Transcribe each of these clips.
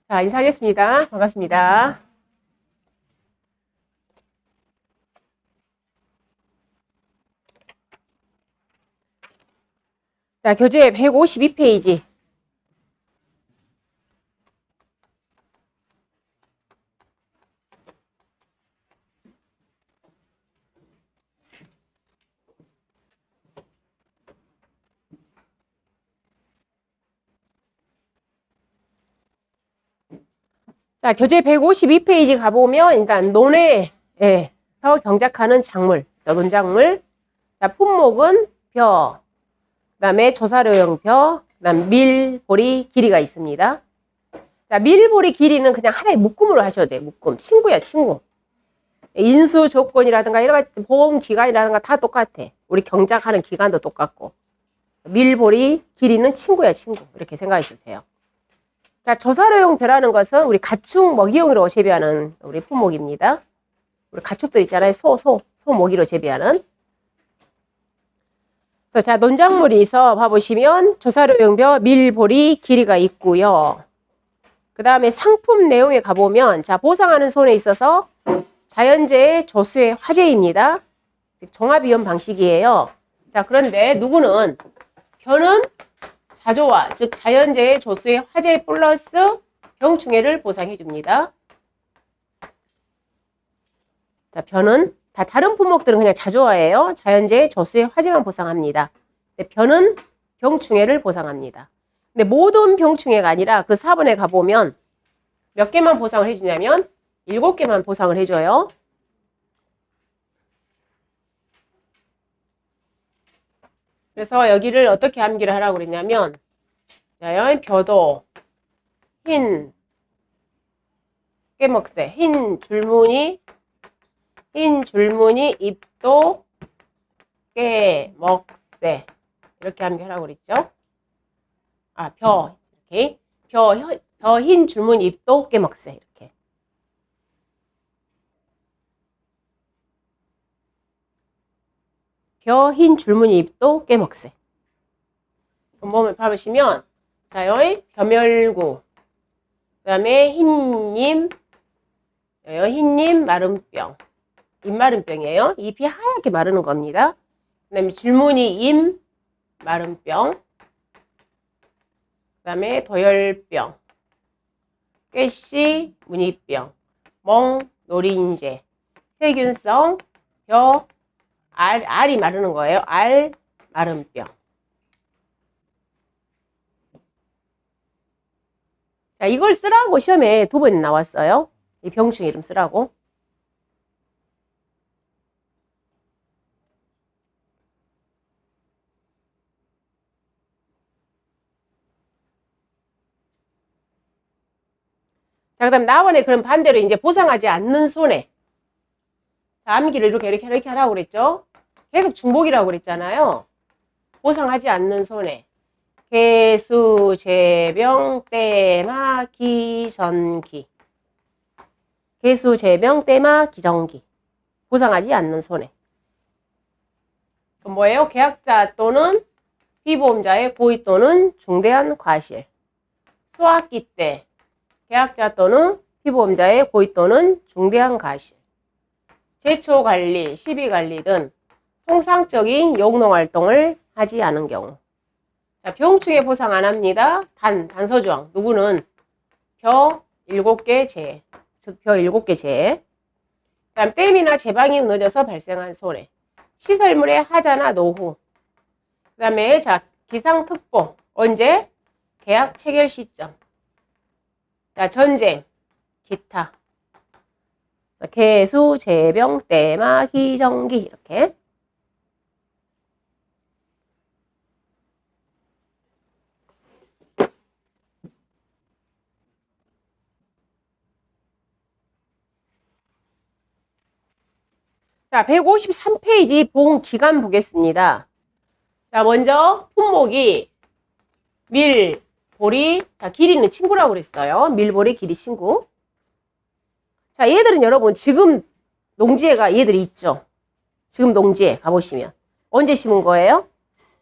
자, 인사하겠습니다. 반갑습니다. 자, 교재 152페이지. 자, 교재 152페이지 가보면 일단 논에서 경작하는 작물, 논작물. 자, 품목은 벼, 그 다음에 조사료용 벼, 그 다음 밀, 보리, 기리가 있습니다. 자, 밀, 보리, 기리는 그냥 하나의 묶음으로 하셔도 돼요. 묶음. 친구야, 친구. 인수 조건이라든가 이런 보험 기간이라든가 다 똑같아. 우리 경작하는 기간도 똑같고. 밀, 보리, 기리는 친구야, 친구. 이렇게 생각하셔도 돼요. 자, 조사료용 벼라는 것은 우리 가축 먹이용으로 재배하는 우리 품목입니다. 우리 가축들 있잖아요. 소 먹이로 재배하는. 그래서 자, 논작물에서 봐보시면 조사료용 벼, 밀, 보리, 기리가 있고요. 그 다음에 상품 내용에 가보면 자, 보상하는 손에 있어서 자연재해 조수의 화재입니다. 즉 종합이용 방식이에요. 자, 그런데 누구는 벼는 자조화, 즉 자연재해 조수의 화재 플러스 병충해를 보상해 줍니다. 자, 벼는 다 다른 품목들은 그냥 자조화예요. 자연재해 조수의 화재만 보상합니다. 근데 벼는 병충해를 보상합니다. 근데 모든 병충해가 아니라 그 4번에 가보면 몇 개만 보상을 해주냐면 7개만 보상을 해줘요. 그래서 여기를 어떻게 암기를 하라고 그랬냐면, 벼도, 흰, 깨먹새, 흰 줄무늬, 잎도, 깨먹새. 이렇게 암기하라고 그랬죠. 아, 벼, 이렇게. 벼, 흰 줄무늬, 잎도, 깨먹새. 이렇게. 벼, 흰 줄무늬 잎도 깨먹새. 본범을 봐보시면, 자, 여기 벼멸구, 그 다음에 흰님, 흰님 마름병, 잎마름병이에요. 잎이 하얗게 마르는 겁니다. 그 다음에 줄무늬 잎 마름병, 그 다음에 도열병, 꾀씨 무늬병, 멍 노린재, 세균성, 벼, 알이 마르는 거예요. 알 마름병. 자, 이걸 쓰라고 시험에 2번 나왔어요. 이 병충 이름 쓰라고. 자, 그 다음 나원에 그럼 반대로 이제 보상하지 않는 손해. 자, 암기를 이렇게 하라고 그랬죠. 계속 중복이라고 그랬잖아요. 보상하지 않는 손해. 개수, 재병, 때마, 기전기. 개수, 재병, 때마, 기전기. 보상하지 않는 손해. 그럼 뭐예요? 계약자 또는 피보험자의 고의 또는 중대한 과실. 소학기 때 계약자 또는 피보험자의 고의 또는 중대한 과실. 제초관리, 시비관리 등 통상적인 용농활동을 하지 않은 경우. 자, 병충해 보상 안 합니다. 단서조항. 누구는 벼 7개 재해. 즉, 벼 7개 재해. 그 다음 댐이나 제방이 무너져서 발생한 손해. 시설물의 하자나 노후. 그 다음에 자, 기상특보. 언제? 계약 체결 시점. 자, 전쟁. 기타. 개수, 재병, 때마, 기정기. 이렇게. 자, 153페이지 보험기간 보겠습니다. 자, 먼저 품목이 밀, 보리, 자, 기리는 친구라고 그랬어요. 밀, 보리, 기리 친구. 자, 얘들은 여러분 지금 농지에가 얘들이 있죠. 지금 농지에 가보시면. 언제 심은 거예요?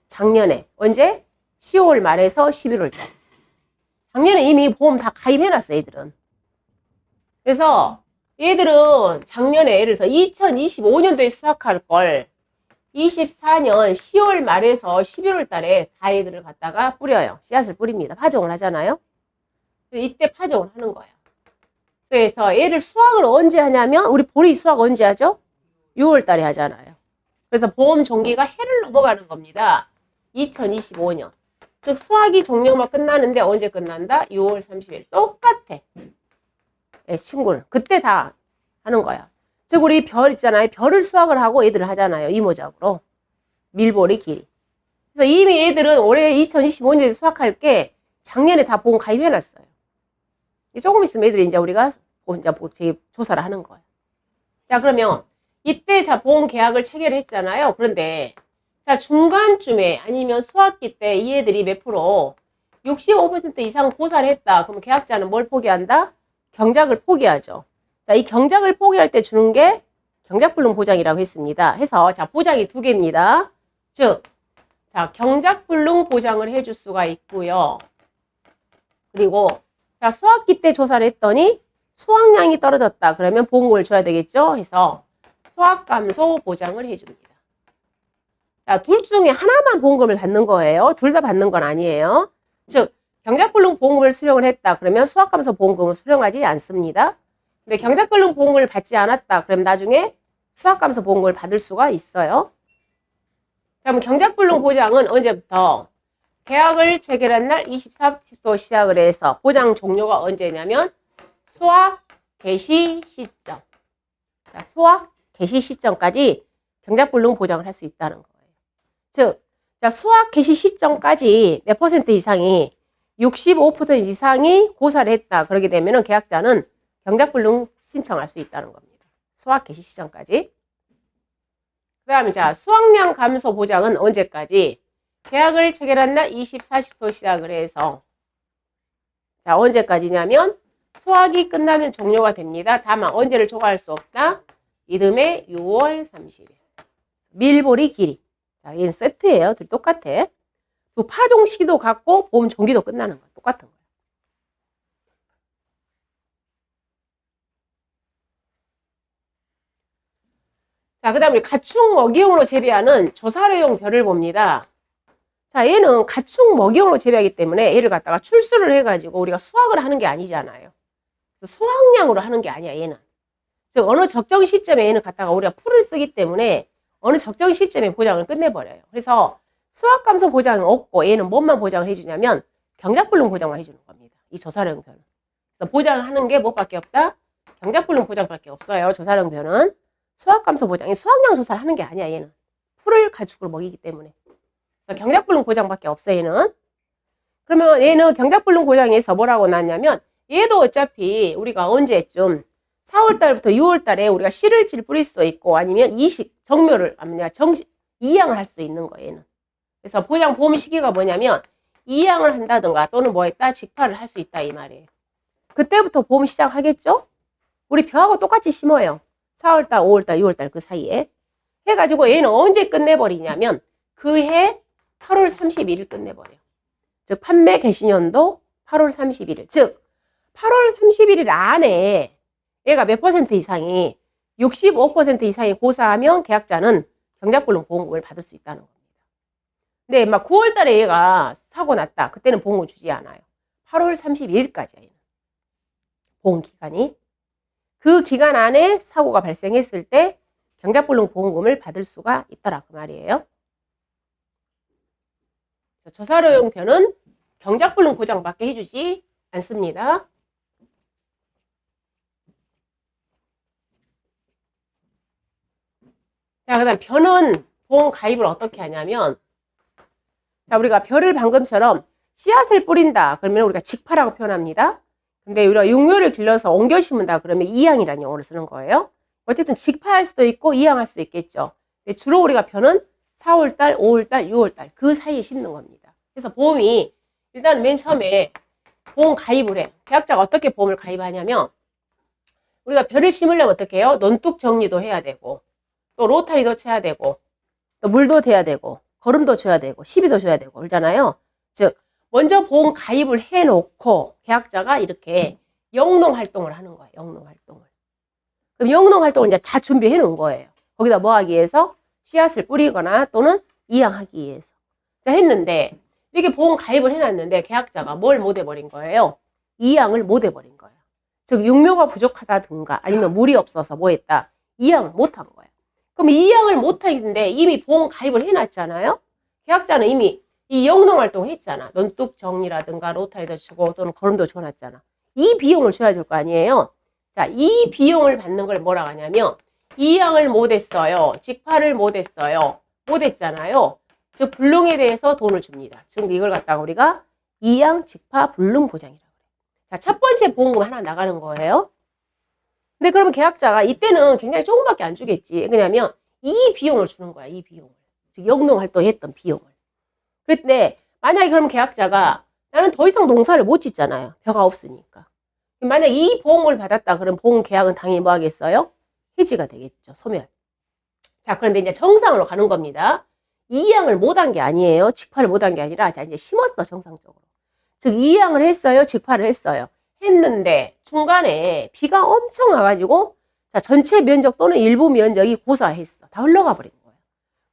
작년에. 언제? 10월 말에서 11월 달. 작년에 이미 보험 다 가입해놨어, 얘들은. 그래서 얘들은 작년에 예를 들어서 2025년도에 수확할 걸 24년 10월 말에서 11월 달에 다 얘들을 갖다가 뿌려요. 씨앗을 뿌립니다. 파종을 하잖아요. 이때 파종을 하는 거예요. 그래서 얘를 수확을 언제 하냐면 우리 보리 수확 언제 하죠? 6월 달에 하잖아요. 그래서 보험 종기가 해를 넘어가는 겁니다. 2025년. 즉 수확이 종료만 끝나는데 언제 끝난다? 6월 30일. 똑같아. 네, 친구를. 그때 다 하는 거야. 즉 우리 별 있잖아요. 별을 수확을 하고 얘들을 하잖아요. 이모작으로. 밀보리 길이. 그래서 이미 얘들은 올해 2025년에 수확할 게 작년에 다 보험 가입해놨어요. 조금 있으면 애들이 이제 우리가 이제 조사를 하는 거예요. 자, 그러면 이때 자 보험 계약을 체결했잖아요. 그런데 자 중간쯤에 아니면 수학기 때 이 애들이 몇 프로 65% 이상 고사를 했다. 그럼 계약자는 뭘 포기한다? 경작을 포기하죠. 자, 이 경작을 포기할 때 주는 게 경작불능 보장이라고 했습니다. 해서 자 보장이 두 개입니다. 즉, 자 경작불능 보장을 해줄 수가 있고요. 그리고 자 수학기 때 조사를 했더니 수확량이 떨어졌다. 그러면 보험금을 줘야 되겠죠. 해서 수확감소 보장을 해줍니다. 자, 둘 중에 하나만 보험금을 받는 거예요. 둘 다 받는 건 아니에요. 즉 경작불능 보험금을 수령을 했다. 그러면 수확감소 보험금을 수령하지 않습니다. 근데 경작불능 보험금을 받지 않았다. 그럼 나중에 수확감소 보험금을 받을 수가 있어요. 자, 그럼 경작불능 보장은 언제부터? 계약을 체결한 날 24부터 시작을 해서 보장 종료가 언제냐면 수확 개시 시점. 자, 수확 개시 시점까지 경작불능 보장을 할 수 있다는 거예요. 즉, 자, 수확 개시 시점까지 몇 퍼센트 이상이 65% 이상이 고사를 했다. 그러게 되면 계약자는 경작불능 신청할 수 있다는 겁니다. 수확 개시 시점까지. 그 다음에 자, 수확량 감소 보장은 언제까지? 계약을 체결한 날 24시부터 시작을 해서 자, 언제까지냐면 수확이 끝나면 종료가 됩니다. 다만 언제를 초과할 수 없다? 이듬해 6월 30일. 밀보리 길이. 자, 얘는 세트예요. 둘이 똑같아. 두 파종 시기도 같고 보험 종기도 끝나는 거 똑같은 거예요. 자, 그 다음에 가축 먹이용으로 재배하는 조사료용 벼를 봅니다. 자, 얘는 가축 먹이용으로 재배하기 때문에 얘를 갖다가 출수를 해가지고 우리가 수확을 하는 게 아니잖아요. 수확량으로 하는 게 아니야, 얘는. 즉, 어느 적정 시점에 얘는 갖다가 우리가 풀을 쓰기 때문에 어느 적정 시점에 보장을 끝내버려요. 그래서 수확감소 보장은 없고 얘는 뭐만 보장을 해주냐면 경작불능 보장만 해주는 겁니다. 이 조사료용 벼는. 그래서 보장을 하는 게 뭐밖에 없다? 경작불능 보장밖에 없어요. 조사료용 벼는. 수확감소 보장, 수확량 조사를 하는 게 아니야, 얘는. 풀을 가축으로 먹이기 때문에. 그래서 경작불능 보장밖에 없어, 얘는. 그러면 얘는 경작불능 보장에서 뭐라고 나왔냐면 얘도 어차피 우리가 언제쯤 4월달부터 6월달에 우리가 씨를지를 뿌릴 수 있고 아니면 이식, 정묘를, 아니면 이양을 할 수 있는 거예요, 얘는. 그래서 보장 보험 시기가 뭐냐면 이양을 한다든가 또는 뭐 했다? 직파를 할 수 있다, 이 말이에요. 그때부터 보험 시작하겠죠? 우리 벼하고 똑같이 심어요. 4월달, 5월달, 6월달 그 사이에. 해가지고 얘는 언제 끝내버리냐면 그해 8월 31일 끝내버려요. 즉 판매 개시년도 8월 31일. 즉 8월 31일 안에 얘가 몇 퍼센트 이상이 65% 이상이 고사하면 계약자는 경작불능 보험금을 받을 수 있다는 겁니다. 근데 막 9월 달에 얘가 사고 났다. 그때는 보험금 주지 않아요. 8월 31일까지야. 보험 기간이. 그 기간 안에 사고가 발생했을 때 경작불능 보험금을 받을 수가 있더라 그 말이에요. 조사료용 벼는 경작불능 보장밖에 해주지 않습니다. 자, 그 다음 벼는 보험 가입을 어떻게 하냐면 자, 우리가 벼를 방금처럼 씨앗을 뿌린다. 그러면 우리가 직파라고 표현합니다. 근데 우리가 육묘를 길러서 옮겨 심은다. 그러면 이양이라는 용어를 쓰는 거예요. 어쨌든 직파할 수도 있고 이양할 수도 있겠죠. 근데 주로 우리가 벼는 4월달, 5월달, 6월달 그 사이에 심는 겁니다. 그래서 보험이 일단 맨 처음에 보험 가입을 해. 계약자가 어떻게 보험을 가입하냐면 우리가 벼를 심으려면 어떻게 해요? 논둑 정리도 해야 되고 또 로타리도 쳐야 되고 또 물도 대야 되고 거름도 줘야 되고 시비도 줘야 되고 그러잖아요. 즉 먼저 보험 가입을 해놓고 계약자가 이렇게 영농 활동을 하는 거예요. 영농 활동을. 그럼 영농 활동을 이제 다 준비해 놓은 거예요. 거기다 뭐 하기 위해서? 씨앗을 뿌리거나 또는 이양하기 위해서. 자, 했는데 이렇게 보험 가입을 해놨는데 계약자가 뭘 못 해버린 거예요? 이양을 못 해버린 거예요. 즉 육묘가 부족하다든가 아니면 물이 없어서 뭐 했다? 이양을 못한 거예요. 그럼 이양을 못하는데 이미 보험 가입을 해놨잖아요. 계약자는 이미 이 영농 활동 했잖아. 논둑 정리라든가 로타리도 주고 또는 거름도 줘놨잖아. 이 비용을 줘야 될 거 아니에요. 자, 이 비용을 받는 걸 뭐라고 하냐면 이양을 못했어요. 직파를 못했어요. 못했잖아요. 즉 불능에 대해서 돈을 줍니다. 지금 이걸 갖다가 우리가 이양, 직파, 불능 보장이라고 해요. 자, 첫 번째 보험금 하나 나가는 거예요. 근데 그러면 계약자가 이때는 굉장히 조금밖에 안 주겠지. 왜냐면 이 비용을 주는 거야. 이 비용을. 즉 영농 활동했던 비용을. 그런데 만약에 그럼 계약자가 나는 더 이상 농사를 못 짓잖아요. 벼가 없으니까. 만약 이 보험을 받았다. 그럼 보험 계약은 당연히 뭐 하겠어요? 해지가 되겠죠. 소멸. 자, 그런데 이제 정상으로 가는 겁니다. 이양을 못한 게 아니에요. 직파를 못한 게 아니라 자 이제 심었어. 정상적으로. 즉 이양을 했어요. 직파를 했어요. 했는데 중간에 비가 엄청 와가지고 자 전체 면적 또는 일부 면적이 고사했어. 다 흘러가 버린 거예요.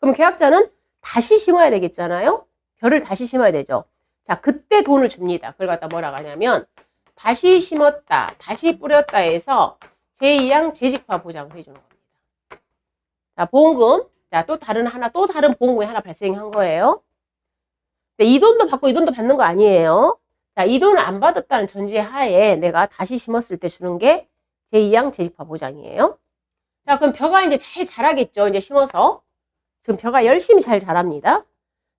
그럼 계약자는 다시 심어야 되겠잖아요. 벼를 다시 심어야 되죠. 자 그때 돈을 줍니다. 그걸 갖다 뭐라고 하냐면 다시 심었다, 다시 뿌렸다 해서 제2양 재직파 보장을 해주는 겁니다. 자 보험금, 자 또 다른 보험금이 하나 발생한 거예요. 근데 이 돈도 받고 이 돈도 받는 거 아니에요. 자, 이 돈을 안 받았다는 전제 하에 내가 다시 심었을 때 주는 게 제2양 재직파 보장이에요. 자, 그럼 벼가 이제 잘 자라겠죠. 이제 심어서. 지금 벼가 열심히 잘 자랍니다.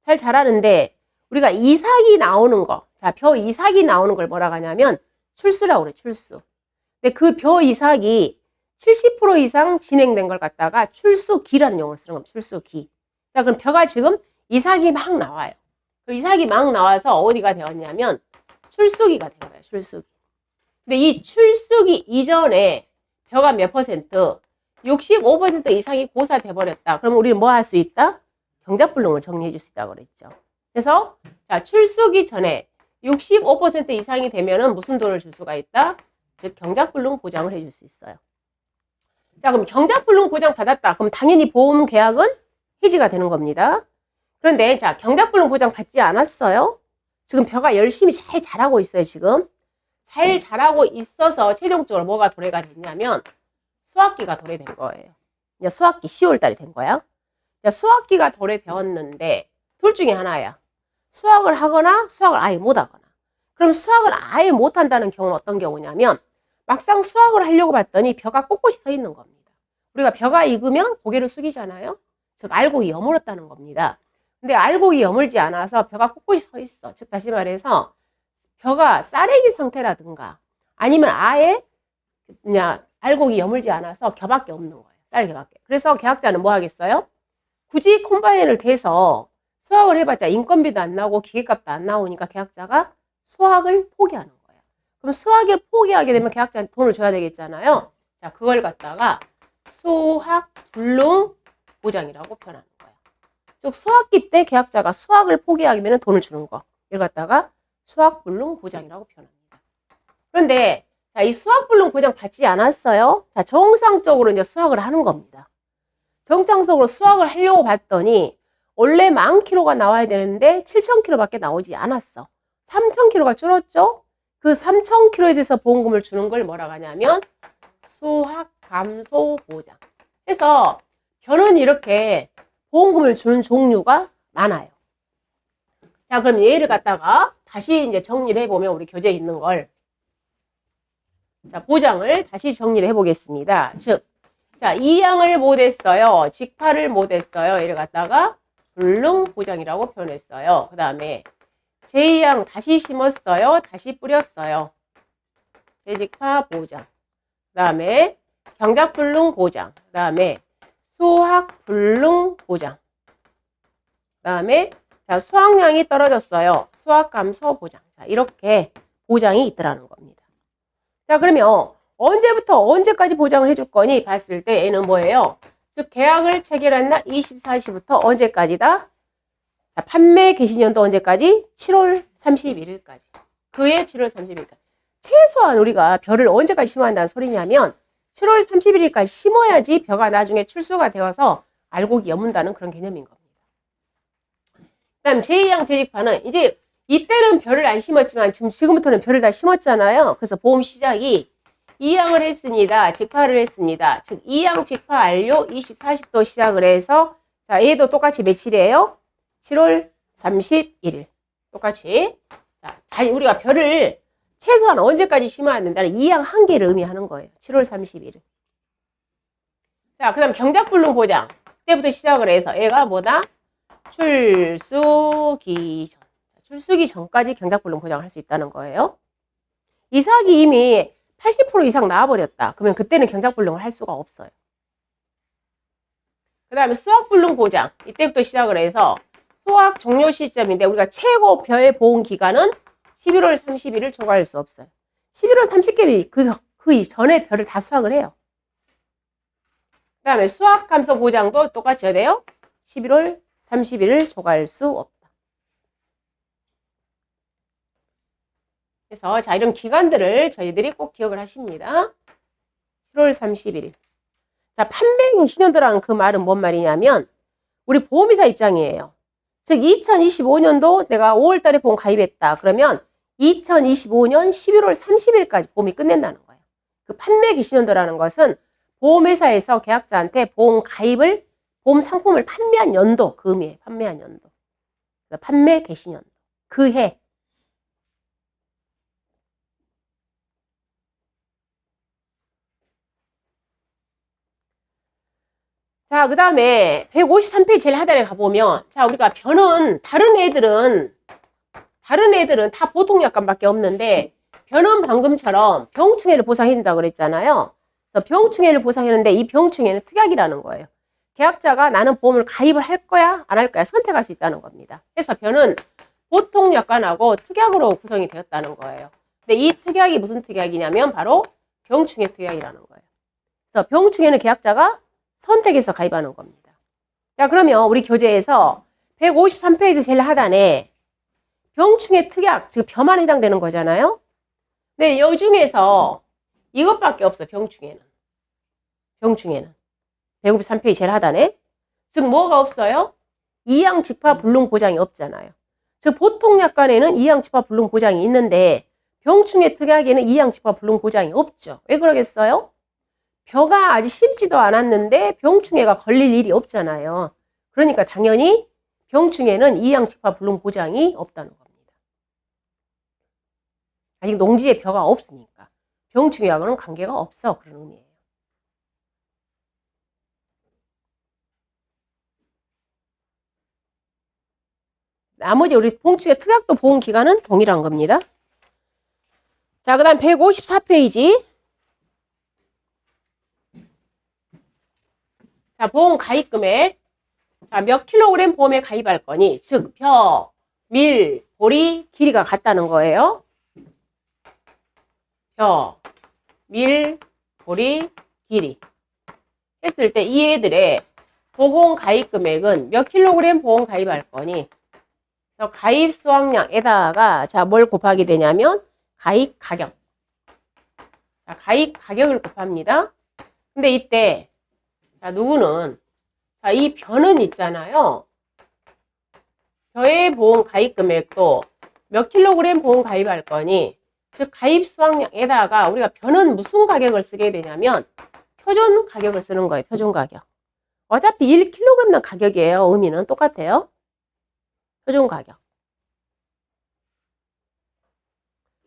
잘 자라는데 우리가 이삭이 나오는 거. 자, 벼 이삭이 나오는 걸 뭐라고 하냐면 출수라고 그래, 출수. 근데 그 벼 이삭이 70% 이상 진행된 걸 갖다가 출수기라는 용어를 쓰는 겁니다. 출수기. 자, 그럼 벼가 지금 이삭이 막 나와요. 그 이삭이 막 나와서 어디가 되었냐면 출수기가 된 거예요. 출수기. 근데 이 출수기 이전에 벼가 몇 퍼센트? 65% 이상이 고사돼 버렸다. 그럼 우리는 뭐 할 수 있다? 경작불능을 정리해 줄 수 있다고 그랬죠. 그래서 자, 출수기 전에 65% 이상이 되면은 무슨 돈을 줄 수가 있다? 즉 경작불능 보장을 해줄 수 있어요. 자, 그럼 경작불능 보장 받았다. 그럼 당연히 보험 계약은 해지가 되는 겁니다. 그런데 자, 경작불능 보장 받지 않았어요. 지금 벼가 열심히 잘 자라고 있어요. 지금 잘 자라고 있어서 최종적으로 뭐가 도래가 됐냐면 수확기가 도래된 거예요. 이제 수확기 10월 달이 된 거야. 이제 수확기가 도래되었는데 둘 중에 하나야. 수확을 하거나 수확을 아예 못 하거나. 그럼 수확을 아예 못 한다는 경우는 어떤 경우냐면 막상 수확을 하려고 봤더니 벼가 꼿꼿이 서 있는 겁니다. 우리가 벼가 익으면 고개를 숙이잖아요. 즉 알곡이 여물었다는 겁니다. 근데 알곡이 여물지 않아서 벼가 꼿꼿이 서 있어. 즉 다시 말해서 벼가 싸래기 상태라든가 아니면 아예 그냥 알곡이 여물지 않아서 겨밖에 없는 거예요. 쌀겨밖에. 그래서 계약자는 뭐 하겠어요? 굳이 콤바인을 대서 수확을 해봤자 인건비도 안 나오고 기계값도 안 나오니까 계약자가 수확을 포기하는 거예요. 그럼 수확을 포기하게 되면 계약자한테 돈을 줘야 되겠잖아요. 자, 그걸 갖다가 수확 불능 보장이라고 표현하는 거예요. 즉 수확기 때 계약자가 수확을 포기하면 돈을 주는 거. 이걸 갖다가 수확 불능 보장이라고 표현합니다. 그런데 자, 이 수확 불능 보장 받지 않았어요. 자, 정상적으로 이제 수확을 하는 겁니다. 정상적으로 수확을 하려고 봤더니 원래 10,000kg가 나와야 되는데 7,000kg밖에 나오지 않았어. 3,000kg가 줄었죠? 그 3,000kg에 대해서 보험금을 주는 걸 뭐라고 하냐면 수확 감소 보장. 그래서 벼는 이렇게 보험금을 주는 종류가 많아요. 자, 그럼 얘를 갖다가 다시 이제 정리를 해보면 우리 교재에 있는 걸. 자, 보장을 다시 정리를 해보겠습니다. 즉, 자, 이양을 못했어요. 직파를 못했어요. 얘를 갖다가 불능 보장이라고 표현했어요. 그 다음에 제2양 다시 심었어요. 다시 뿌렸어요. 재직파 보장. 그 다음에 경작불능 보장. 그 다음에 수확불능 보장. 그 다음에 자, 수확량이 떨어졌어요. 수확 감소 보장. 자, 이렇게 보장이 있더라는 겁니다. 자, 그러면 언제부터 언제까지 보장을 해줄 거니? 봤을 때 얘는 뭐예요? 즉 계약을 체결한 날 24시부터 언제까지다? 자, 판매 개시년도 언제까지? 7월 31일까지. 그해 7월 31일까지. 최소한 우리가 벼를 언제까지 심어야 한다는 소리냐면 7월 31일까지 심어야지 벼가 나중에 출수가 되어서 알곡이 여문다는 그런 개념인 겁니다. 그 다음 제2양 재직파는 이제 이때는 벼를 안 심었지만 지금부터는 벼를 다 심었잖아요. 그래서 보험 시작이 2양을 했습니다. 직파를 했습니다. 즉 2양 직파 완료 20, 40도 시작을 해서 자 얘도 똑같이 며칠이에요? 7월 31일 똑같이 자 우리가 벼를 최소한 언제까지 심어야 된다는 2양 한 개를 의미하는 거예요. 7월 31일. 자, 그 다음 경작불능 보장. 그때부터 시작을 해서 얘가 뭐다? 출수기 전. 출수기 전까지 경작불능 보장을 할 수 있다는 거예요. 이삭이 이미 80% 이상 나와버렸다. 그러면 그때는 경작불능을 할 수가 없어요. 그 다음에 수확불능 보장. 이때부터 시작을 해서 수확 종료 시점인데 우리가 최고 벼의 보험 기간은 11월 30일을 초과할 수 없어요. 11월 30일이 그 이전에 벼를 다 수확을 해요. 그 다음에 수확 감소 보장도 똑같이 돼요. 11월 30일을 초과할 수 없다. 그래서 자 이런 기간들을 저희들이 꼭 기억을 하십니다. 7월 31일. 자 판매 개시년도라는 그 말은 뭔 말이냐면 우리 보험회사 입장이에요. 즉 2025년도 내가 5월 달에 보험 가입했다. 그러면 2025년 11월 30일까지 보험이 끝낸다는 거예요. 그 판매 개시년도라는 것은 보험회사에서 계약자한테 보험 상품을 판매한 연도, 그 의미예요. 판매한 연도. 판매 개시년도. 그 해. 자, 그 다음에 153페이지 제일 하단에 가보면 자, 우리가 벼는 다른 애들은 다 보통 약관밖에 없는데 벼는 방금처럼 병충해를 보상해준다고 그랬잖아요. 그래서 병충해를 보상했는데 이 병충해는 특약이라는 거예요. 계약자가 나는 보험을 가입을 할 거야 안 할 거야 선택할 수 있다는 겁니다. 그래서 벼는 보통 약관하고 특약으로 구성이 되었다는 거예요. 근데 이 특약이 무슨 특약이냐면 바로 병충해 특약이라는 거예요. 그래서 병충해는 계약자가 선택해서 가입하는 겁니다. 자, 그러면 우리 교재에서 153페이지 제일 하단에 병충해 특약, 즉 벼만 해당되는 거잖아요. 근데 이 중에서 이것밖에 없어. 병충해는 153페이지 제일 하단에 즉 뭐가 없어요? 이양 직파 불능 보장이 없잖아요. 즉 보통 약관에는 이양 직파 불능 보장이 있는데 병충해 특약에는 이양 직파 불능 보장이 없죠. 왜 그러겠어요? 벼가 아직 심지도 않았는데 병충해가 걸릴 일이 없잖아요. 그러니까 당연히 병충해는 이양 직파 불능 보장이 없다는 겁니다. 아직 농지에 벼가 없으니까 병충해하고는 관계가 없어. 그런 의미예요. 나머지 우리 병충해 특약도 보험 기간은 동일한 겁니다. 자, 그 다음 154페이지. 자, 보험 가입 금액. 자, 몇 킬로그램 보험에 가입할 거니? 즉, 벼, 밀, 보리, 길이가 같다는 거예요. 벼, 밀, 보리, 길이. 했을 때 이 애들의 보험 가입 금액은 몇 킬로그램 보험 가입할 거니? 그래서 가입 수확량에다가 자, 뭘 곱하게 되냐면 가입 가격. 자, 가입 가격을 곱합니다. 근데 이때 자, 누구는 자, 이 벼는 있잖아요. 벼의 보험 가입 금액도 몇 킬로그램 보험 가입할 거니? 즉 가입 수확량에다가 우리가 벼는 무슨 가격을 쓰게 되냐면 표준 가격을 쓰는 거예요. 표준 가격. 어차피 1kg당 가격이에요. 의미는 똑같아요. 표준 가격.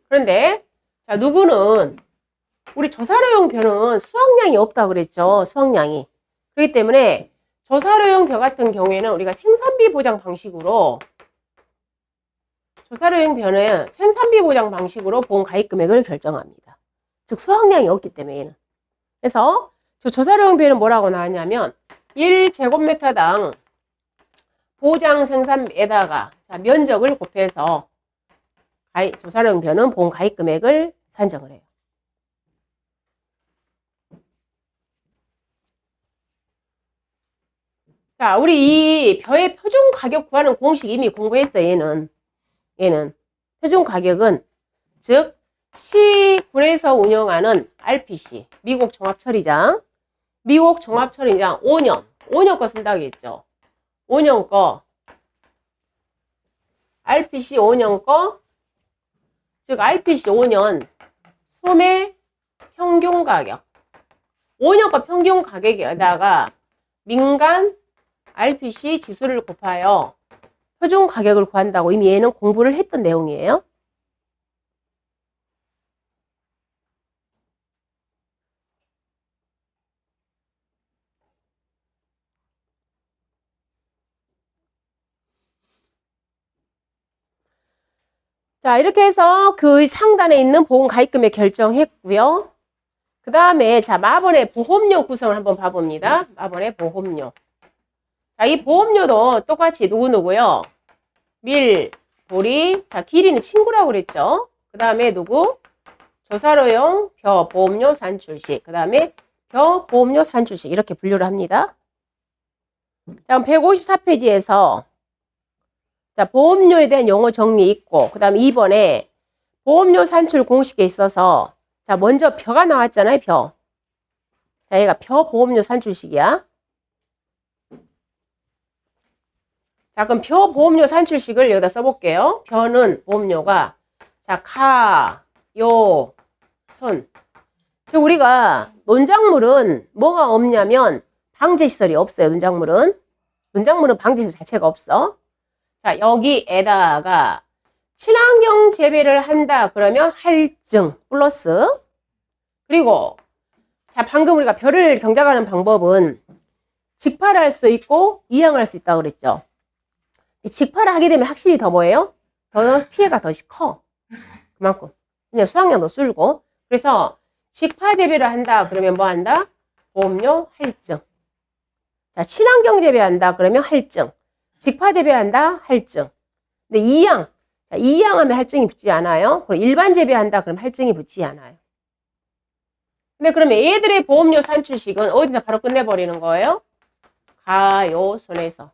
그런데 자, 누구는 우리 조사료용 벼는 수확량이 없다 그랬죠. 수확량이. 그렇기 때문에 조사료용 벼 같은 경우에는 우리가 생산비 보장 방식으로 조사료용 벼는 생산비 보장 방식으로 보험 가입 금액을 결정합니다. 즉 수확량이 없기 때문에 얘는. 그래서 저 조사료용 벼는 뭐라고 나왔냐면 1제곱미터당 보장 생산비에다가 자, 면적을 곱해서 조사료용 벼는 보험 가입 금액을 산정을 해요. 자, 우리 이 벼의 표준 가격 구하는 공식 이미 공부했어, 얘는. 표준 가격은, 즉, 시군에서 운영하는 RPC, 미국 종합처리장, 5년 거 쓴다고 했죠. 5년 거, RPC 5년 거, 즉, RPC 5년, 소매 평균 가격. 5년 거 평균 가격에다가 민간 RPC 지수를 곱하여 표준 가격을 구한다고 이미 얘는 공부를 했던 내용이에요. 자, 이렇게 해서 그 상단에 있는 보험가입금액 결정했고요. 그 다음에 자, 마번의 보험료 구성을 한번 봐봅니다. 마번의 보험료. 자, 이 보험료도 똑같이 누구누구요? 밀, 보리, 자, 길이는 친구라고 그랬죠. 그 다음에 누구? 조사료용 벼 보험료 산출식. 그 다음에 벼 보험료 산출식. 이렇게 분류를 합니다. 다음 154페이지에서 자, 보험료에 대한 용어 정리 있고, 그 다음 2번에 보험료 산출 공식에 있어서 자, 먼저 벼가 나왔잖아요, 벼. 자, 얘가 벼 보험료 산출식이야. 자, 그럼 벼 보험료 산출식을 여기다 써볼게요. 벼는 보험료가 자, 가, 요, 손. 즉 우리가 논작물은 뭐가 없냐면 방제시설이 없어요. 논작물은 방제시설 자체가 없어. 자, 여기에다가 친환경 재배를 한다 그러면 할증 플러스, 그리고 자, 방금 우리가 벼를 경작하는 방법은 직파를 할 수 있고 이양을 할 수 있다고 그랬죠. 직파를 하게 되면 확실히 더 뭐예요? 더 피해가 더 커. 그만큼. 그냥 수확량도 줄고. 그래서 직파 재배를 한다 그러면 뭐 한다? 보험료 할증. 자, 친환경 재배한다 그러면 할증. 직파 재배한다 할증. 근데 이양. 자, 이양하면 할증이 붙지 않아요. 그리고 일반 재배한다 그러면 할증이 붙지 않아요. 근데 그러면 얘들의 보험료 산출식은 어디서 바로 끝내버리는 거예요? 가요손에서.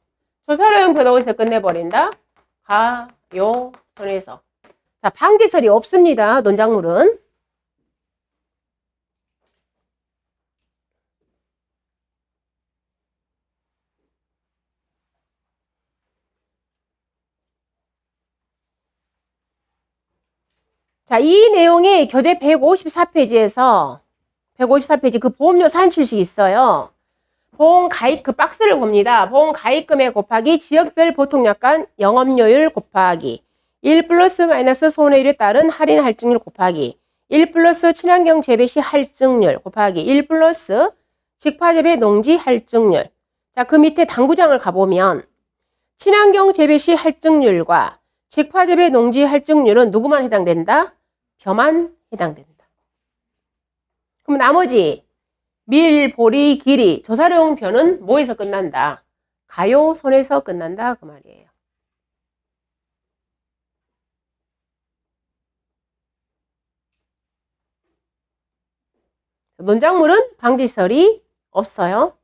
조사료용표도 어디서 끝내버린다? 가요손에서. 자, 방제설이 없습니다. 논작물은. 자, 이 내용이 교재 154페이지에서 154페이지 그 보험료 산출식이 있어요. 보험 가입 그 박스를 봅니다. 보험 가입금액 곱하기 지역별 보통약관 영업료율 곱하기 1 플러스 마이너스 손해율에 따른 할인 할증률 곱하기 1 플러스 친환경 재배 시 할증률 곱하기 1 플러스 직파 재배 농지 할증률. 자, 그 밑에 당구장을 가보면 친환경 재배 시 할증률과 직파 재배 농지 할증률은 누구만 해당된다? 벼만 해당된다. 그럼 나머지 밀, 보리, 길이, 조사료용 벼는 뭐에서 끝난다? 가요손에서 끝난다 그 말이에요. 논작물은 방지시설이 없어요.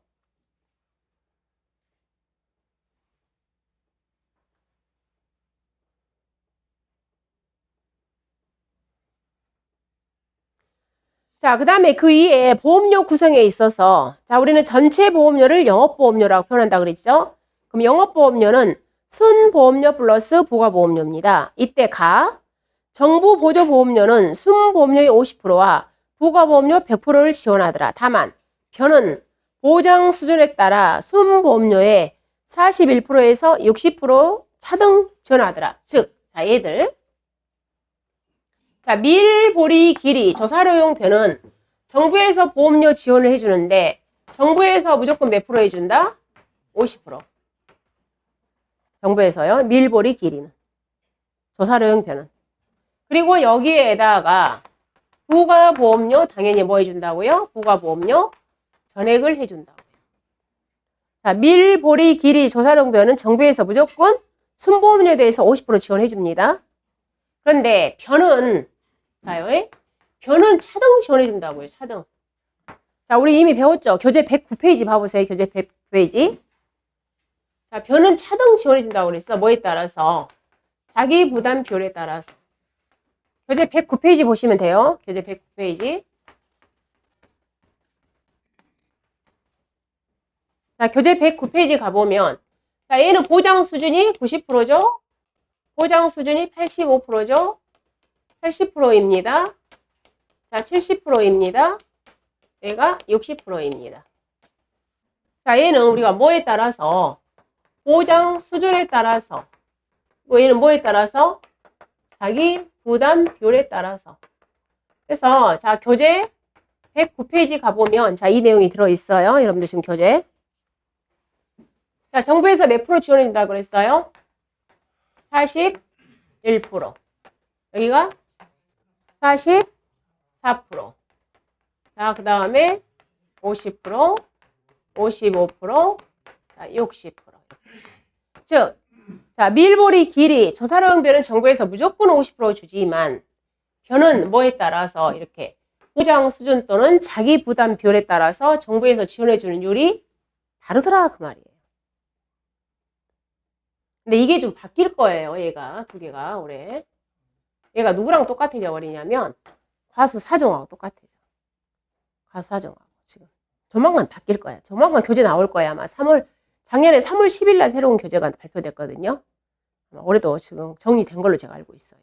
자, 그 다음에 그 이에 보험료 구성에 있어서 자, 우리는 전체 보험료를 영업보험료라고 표현한다 그랬죠? 그럼 영업보험료는 순보험료 플러스 부가보험료입니다. 이때 정부 보조보험료는 순보험료의 50%와 부가보험료 100%를 지원하더라. 다만 벼는 보장 수준에 따라 순보험료의 41%에서 60% 차등 지원하더라. 즉, 자, 얘들 자, 밀, 보리, 길이, 조사료용 벼는 정부에서 보험료 지원을 해주는데 정부에서 무조건 몇 프로 해준다? 50%. 정부에서요. 밀, 보리, 길이는. 조사료용 벼는. 그리고 여기에다가 부가보험료 당연히 뭐 해준다고요? 부가보험료 전액을 해준다고요. 자, 밀, 보리, 길이, 조사료용 벼는 정부에서 무조건 순보험료에 대해서 50% 지원해줍니다. 그런데 벼는 벼는 차등 지원해준다고요. 차등. 자, 우리 이미 배웠죠? 교재 109페이지 봐보세요. 교재 109페이지. 자, 변은 차등 지원해준다고 그랬어. 뭐에 따라서? 자기 부담 비율에 따라서. 교재 109페이지 보시면 돼요. 교재 109페이지. 자, 교재 109페이지 가보면, 자, 얘는 보장 수준이 90%죠? 보장 수준이 85%죠? 80%입니다. 자, 70%입니다. 얘가 60%입니다. 자, 얘는 우리가 뭐에 따라서? 보장 수준에 따라서. 얘는 뭐에 따라서? 자기 부담 비율에 따라서. 그래서, 자, 교재 109페이지 가보면, 자, 이 내용이 들어있어요. 여러분들 지금 교재. 자, 정부에서 몇 프로 지원해준다고 그랬어요? 41%. 여기가 44%. 자, 그 다음에 50%, 55%, 자, 60%. 즉, 자, 밀보리 길이, 조사료용별은 정부에서 무조건 50% 주지만, 변은 뭐에 따라서 이렇게 보장 수준 또는 자기 부담 비율에 따라서 정부에서 지원해주는 율이 다르더라, 그 말이에요. 근데 이게 좀 바뀔 거예요, 얘가. 두 개가 올해. 얘가 누구랑 똑같아져 버리냐면 과수사정하고 똑같아져. 과수사정하고 지금. 조만간 바뀔 거야. 조만간 교재 나올 거야. 아마 작년에 3월 10일 날 새로운 교재가 발표됐거든요. 아마 올해도 지금 정리된 걸로 제가 알고 있어요.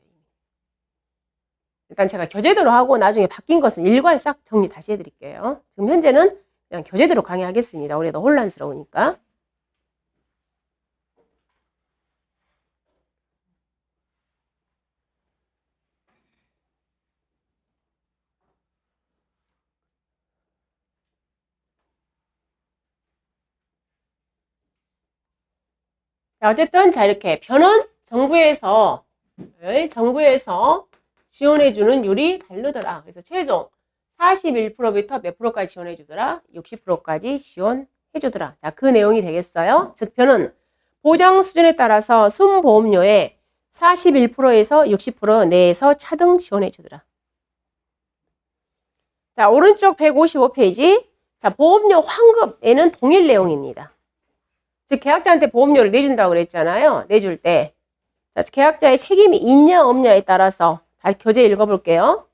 일단 제가 교재대로 하고 나중에 바뀐 것은 일괄 싹 정리 다시 해드릴게요. 지금 현재는 그냥 교재대로 강의하겠습니다. 올해도 혼란스러우니까. 자, 어쨌든, 자, 이렇게 변은 정부에서 지원해주는 율이 다르더라. 그래서 최종 41%부터 몇 프로까지 지원해주더라? 60%까지 지원해주더라. 자, 그 내용이 되겠어요. 즉, 변은 보장 수준에 따라서 순보험료의 41%에서 60% 내에서 차등 지원해주더라. 자, 오른쪽 155페이지. 자, 보험료 환급에는 동일 내용입니다. 즉, 계약자한테 보험료를 내준다고 그랬잖아요. 내줄 때. 자, 계약자의 책임이 있냐, 없냐에 따라서 다 교재 읽어볼게요.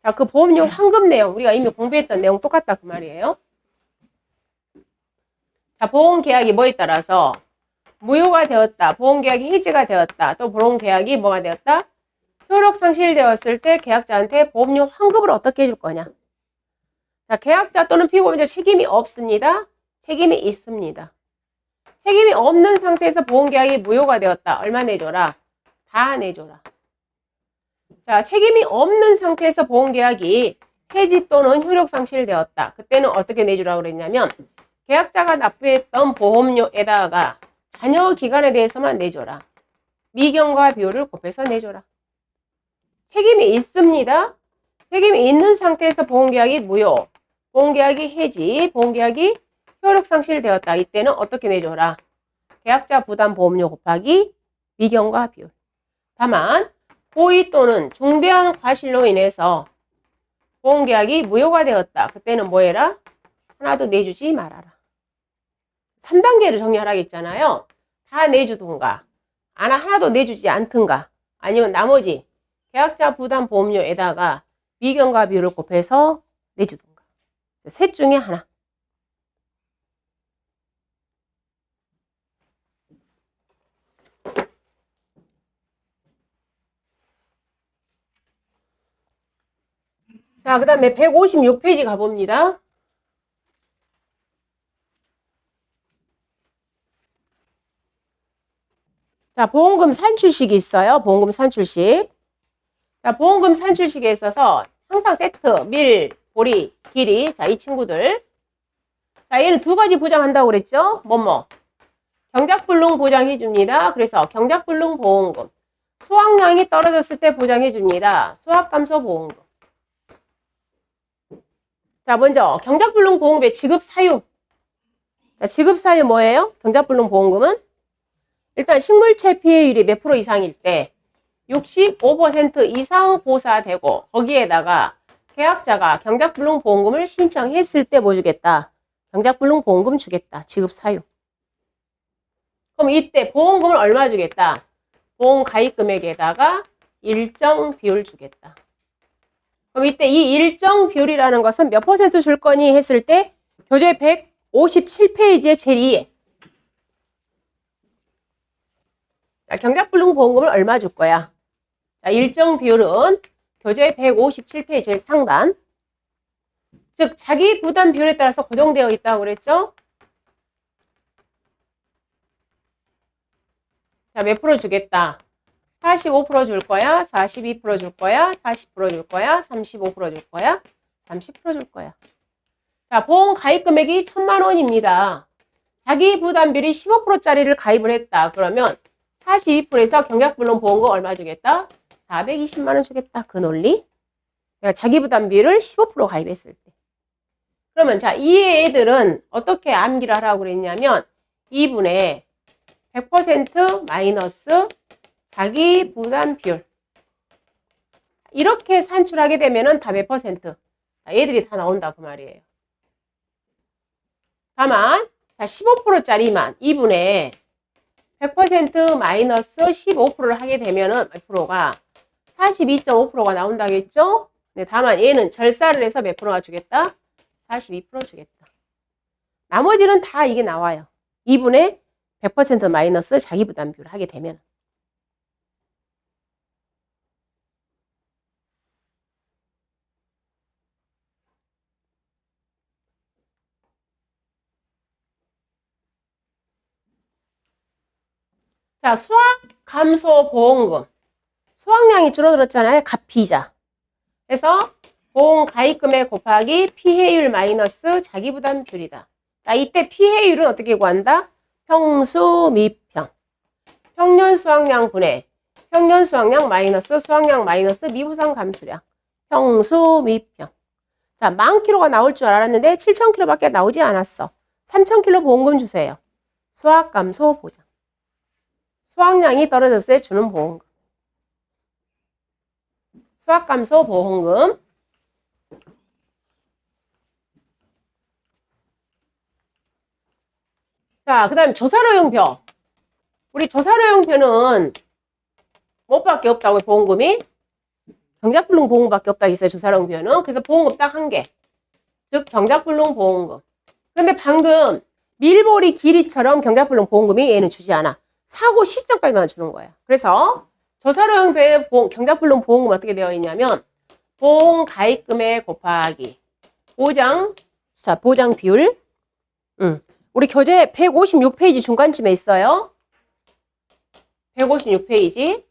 자, 그 보험료 환급 내용, 우리가 이미 공부했던 내용 똑같다, 그 말이에요. 자, 보험계약이 뭐에 따라서? 무효가 되었다. 보험계약이 해지가 되었다. 또 보험계약이 뭐가 되었다? 효력 상실되었을 때 계약자한테 보험료 환급을 어떻게 해줄 거냐? 자, 계약자 또는 피보험자 책임이 없습니다. 책임이 있습니다. 책임이 없는 상태에서 보험계약이 무효가 되었다. 얼마 내줘라? 다 내줘라. 자, 책임이 없는 상태에서 보험계약이 해지 또는 효력 상실되었다. 그때는 어떻게 내주라고 그랬냐면 계약자가 납부했던 보험료에다가 잔여 기간에 대해서만 내줘라. 미경과 비율을 곱해서 내줘라. 책임이 있습니다. 책임이 있는 상태에서 보험계약이 무효, 보험계약이 해지, 보험계약이 효력 상실되었다. 이때는 어떻게 내줘라? 계약자 부담 보험료 곱하기 미경과 비율. 다만 고의 또는 중대한 과실로 인해서 보험계약이 무효가 되었다. 그때는 뭐 해라? 하나도 내주지 말아라. 3단계를 정리하라고 했잖아요. 다 내주든가 하나도 내주지 않든가 아니면 나머지 계약자 부담 보험료에다가 미경과 비율을 곱해서 내주든가. 셋 중에 하나. 자, 그 다음에 156페이지 가봅니다. 자, 보험금 산출식이 있어요. 보험금 산출식. 자, 보험금 산출식에 있어서 항상 세트, 밀, 보리, 길이. 자, 이 친구들. 자, 얘는 두 가지 보장한다고 그랬죠? 경작불능 보장해줍니다. 그래서 경작불능 보험금. 수확량이 떨어졌을 때 보장해줍니다. 수확감소 보험금. 자, 먼저 경작불능 보험금의 지급 사유. 자, 지급 사유 뭐예요? 경작불능 보험금은 일단 식물체 피해율이 몇 프로 이상일 때 65% 이상 보사되고 거기에다가 계약자가 경작불능 보험금을 신청했을 때 뭐 주겠다? 경작불능 보험금 주겠다. 지급 사유. 그럼 이때 보험금을 얼마 주겠다? 보험 가입 금액에다가 일정 비율 주겠다. 그럼 이때 이 일정 비율이라는 것은 몇 퍼센트 줄 거니 했을 때 교재 157페이지의 제일 2에 자, 경작불능보험금을 얼마 줄 거야? 자, 일정 비율은 교재 157페이지 상단. 즉, 자기 부담 비율에 따라서 고정되어 있다고 그랬죠? 자, 몇 프로 주겠다? 45% 줄 거야? 42% 줄 거야? 40% 줄 거야? 35% 줄 거야? 30% 줄 거야. 자, 보험 가입 금액이 1,000만 원입니다. 자기 부담 비율이 15%짜리를 가입을 했다. 그러면 42%에서 경작불능보험금 얼마 주겠다? 420만 원 주겠다. 그 논리. 내가 자기 부담 비율을 15% 가입했을 때. 그러면 자, 이 애들은 어떻게 암기를 하라고 그랬냐면 2분의 100% 마이너스 자기 부담 비율. 이렇게 산출하게 되면은 다 몇 퍼센트? 자, 얘들이 다 나온다 그 말이에요. 다만 자, 15%짜리만 2분의 100% 마이너스 15%를 하게 되면은 몇 프로가 42.5%가 나온다겠죠? 네, 다만 얘는 절사를 해서 몇 프로가 주겠다? 42% 주겠다. 나머지는 다 이게 나와요. 2분의 100% 마이너스 자기 부담 비율을 하게 되면. 자, 수학 감소 보험금. 수확량이 줄어들었잖아요. 값피자. 그래서 보험 가입금액 곱하기 피해율 마이너스 자기부담 비율이다. 자, 이때 피해율은 어떻게 구한다? 평수 미평. 평년 수확량 분의 평년 수확량 마이너스 수확량 마이너스 미부상 감수량. 평수 미평. 자, 10,000kg가 나올 줄 알았는데 7,000kg밖에 나오지 않았어. 3,000kg 보험금 주세요. 수확 감소 보장. 수확량이 떨어졌을 때 주는 보험금. 수확 감소 보험금. 자, 그 다음에 조사료용표. 우리 조사료용표는 뭐밖에 없다고요, 보험금이? 경작불능 보험금밖에 없다고 했어요, 조사료용표는. 그래서 보험금 딱 한 개. 즉, 경작불능 보험금. 그런데 방금 밀보리 길이처럼 경작불능 보험금이 얘는 주지 않아. 사고 시점까지만 주는 거야. 그래서 조사료용표의 경작불능 보험금은 어떻게 되어 있냐면 보험 가입금액 곱하기 보장, 자, 보장 비율. 우리 교재 156페이지 중간쯤에 있어요. 156페이지.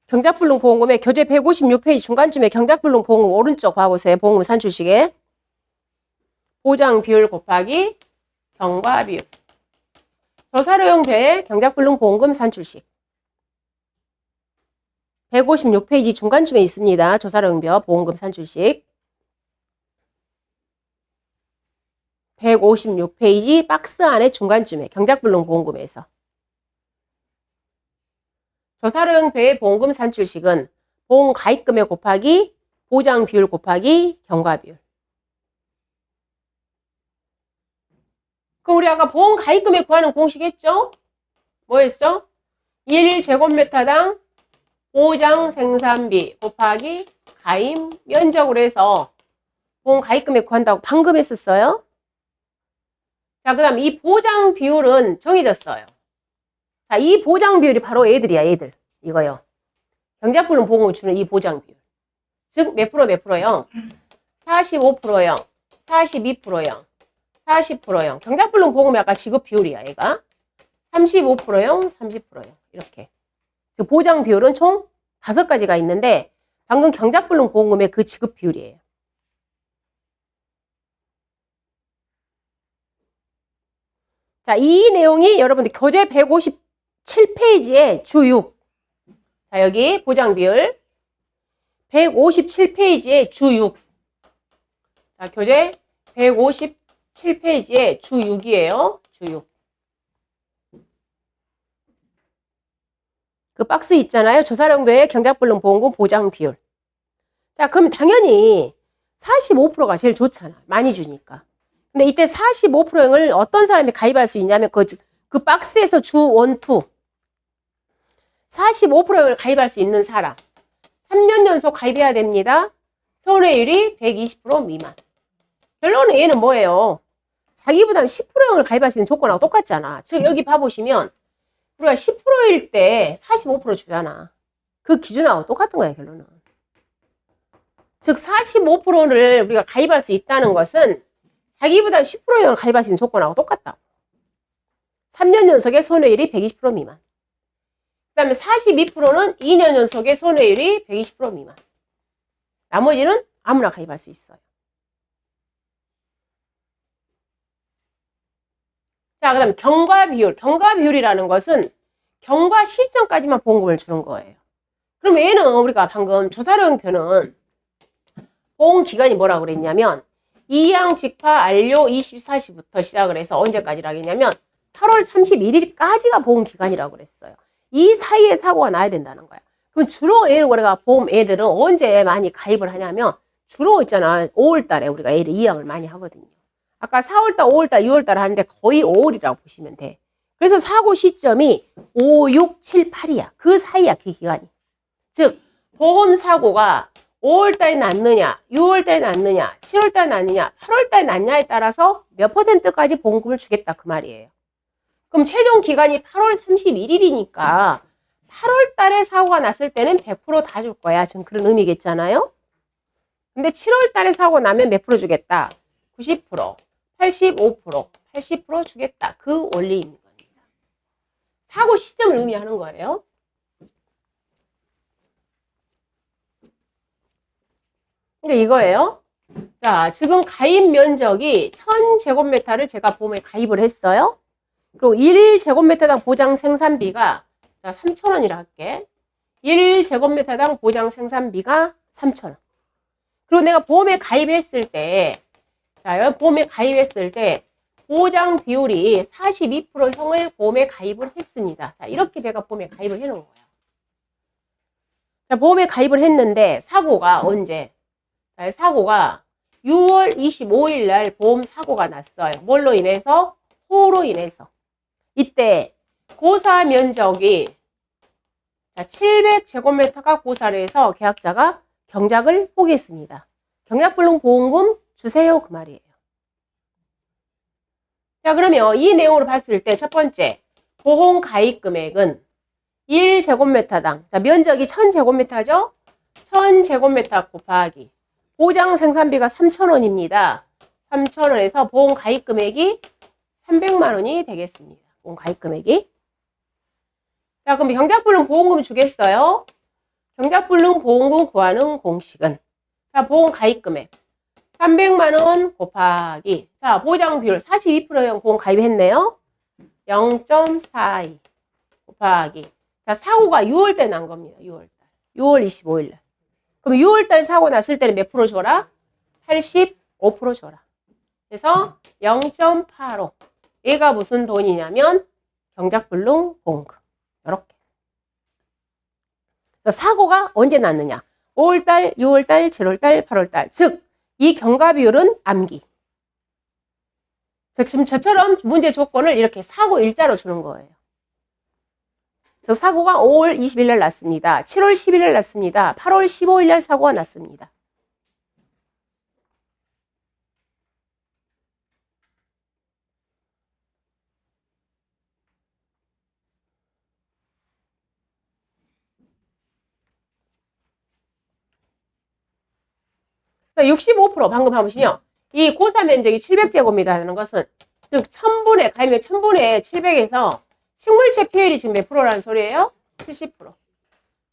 경작불능 보험금의 교재 156페이지 중간쯤에 경작불능 보험금 오른쪽 봐보세요. 보험금 산출식에. 보장 비율 곱하기 경과 비율. 조사료용표의 경작불능 보험금 산출식. 156페이지 중간쯤에 있습니다. 조사료용표 보험금 산출식. 156페이지 박스 안에 중간쯤에 경작불능 보험금에서. 조사료용표의 보험금 산출식은 보험 가입금액 곱하기 보장 비율 곱하기 경과 비율. 그럼 우리 아까 보험 가입금액 구하는 공식 했죠? 뭐였죠? 1제곱미터당 보장 생산비 곱하기 가입 면적으로 해서 보험 가입금액 구한다고 방금 했었어요. 자, 그 다음 이 보장 비율은 정해졌어요. 자, 이 보장 비율이 바로 얘들이야, 얘들. 이거요. 경작불능 보험을 주는 이 보장 비율. 즉, 몇 프로요? 45%요. 42%요. 40%요. 경작불능 보험이 아까 지급 비율이야, 얘가. 35%요. 30%요. 이렇게. 그 보장 비율은 총 5가지가 있는데 방금 경작불능 보험금의 그 지급 비율이에요. 자, 이 내용이 여러분들 교재 157페이지에 주 6. 자, 여기 보장 비율 157페이지에 주 6. 자, 교재 157페이지에 주 6이에요. 주 6. 그 박스 있잖아요. 조사료용표의 경작불능 보험금 보장 비율. 자, 그럼 당연히 45%가 제일 좋잖아. 많이 주니까. 근데 이때 45%를 어떤 사람이 가입할 수 있냐면 그 박스에서 주 1, 2 45%를 가입할 수 있는 사람 3년 연속 가입해야 됩니다. 손해율이 120% 미만. 결론은 얘는 뭐예요? 자기보다 10%를 가입할 수 있는 조건하고 똑같잖아. 즉 여기 봐보시면 우리가 10%일 때 45% 주잖아. 그 기준하고 똑같은 거야 결론은. 즉 45%를 우리가 가입할 수 있다는 것은 자기보다 10%를 가입할 수 있는 조건하고 똑같다. 3년 연속의 손해율이 120% 미만. 그 다음에 42%는 2년 연속의 손해율이 120% 미만. 나머지는 아무나 가입할 수 있어요. 자, 그 다음 경과 비율. 경과 비율이라는 것은 경과 시점까지만 보험금을 주는 거예요. 그러면 얘는 우리가 방금 조사료용표는 보험기간이 뭐라고 그랬냐면 2양 직파 안료 24시부터 시작을 해서 언제까지라고 했냐면 8월 31일까지가 보험기간이라고 그랬어요. 이 사이에 사고가 나야 된다는 거야. 그럼 주로 우리가 보험 애들은 언제 많이 가입을 하냐면 주로 있잖아. 5월달에 우리가 애를 2양을 많이 하거든요. 아까 4월달, 5월달, 6월달 하는데 거의 5월이라고 보시면 돼. 그래서 사고 시점이 5, 6, 7, 8이야. 그 사이야, 그 기간이. 즉 보험 사고가 5월달에 났느냐, 6월달에 났느냐, 7월달에 났느냐, 8월달에 났냐에 따라서 몇 %까지 보험금을 주겠다 그 말이에요. 그럼 최종 기간이 8월 31일이니까 8월달에 사고가 났을 때는 100% 다 줄 거야. 지금 그런 의미겠잖아요. 근데 7월달에 사고 나면 몇 프로 주겠다? 90%, 85%, 80% 주겠다. 그 원리인 겁니다. 사고 시점을 의미하는 거예요. 근데 이거예요. 자, 지금 가입 면적이 1000제곱미터를 제가 보험에 가입을 했어요. 그리고 1제곱미터당 보장 생산비가 자, 3,000원이라 할게. 1제곱미터당 보장 생산비가 3,000원. 그리고 내가 보험에 가입했을 때, 자, 보험에 가입했을 때 보장 비율이 42%형을 보험에 가입을 했습니다. 자, 이렇게 내가 보험에 가입을 해놓은 거예요. 자, 보험에 가입을 했는데 사고가 언제? 자, 사고가 6월 25일 날 보험 사고가 났어요. 뭘로 인해서? 호우로 인해서. 이때 고사 면적이 700제곱미터가 고사를 해서 계약자가 경작을 포기했습니다. 경작불능 보험금 주세요 그 말이에요. 자, 그러면 이 내용으로 봤을 때 첫 번째 보험 가입 금액은 1제곱미터당 자, 면적이 1000제곱미터죠? 1000제곱미터 곱하기 보장 생산비가 3,000원입니다. 3,000원에서 보험 가입 금액이 300만 원이 되겠습니다. 보험 가입 금액이. 자, 그럼 경작불능 보험금 주겠어요? 경작불능 보험금 구하는 공식은 자, 보험 가입 금액 300만 원 곱하기 자, 보장 비율 42%형 보험 가입했네요. 0.42 곱하기 자, 사고가 6월달 난 겁니다. 6월달. 6월 25일 날. 그럼 6월달 사고 났을 때는 몇 프로 줘라? 85% 줘라. 그래서 0.85 얘가 무슨 돈이냐면 경작불능 보험금. 이렇게. 사고가 언제 났느냐? 5월달, 6월달, 7월달, 8월달. 즉, 이 경과 비율은 암기. 지금 저처럼 문제 조건을 이렇게 사고 일자로 주는 거예요. 저 사고가 5월 20일 날 났습니다. 7월 11일 날 났습니다. 8월 15일 날 사고가 났습니다. 자, 65% 방금 봐보시면 이 고사 면적이 700제곱미터라는 것은 즉 1000분의 가입면 1000분의 700에서 식물체 피해율이 지금 몇 프로라는 소리예요? 70%.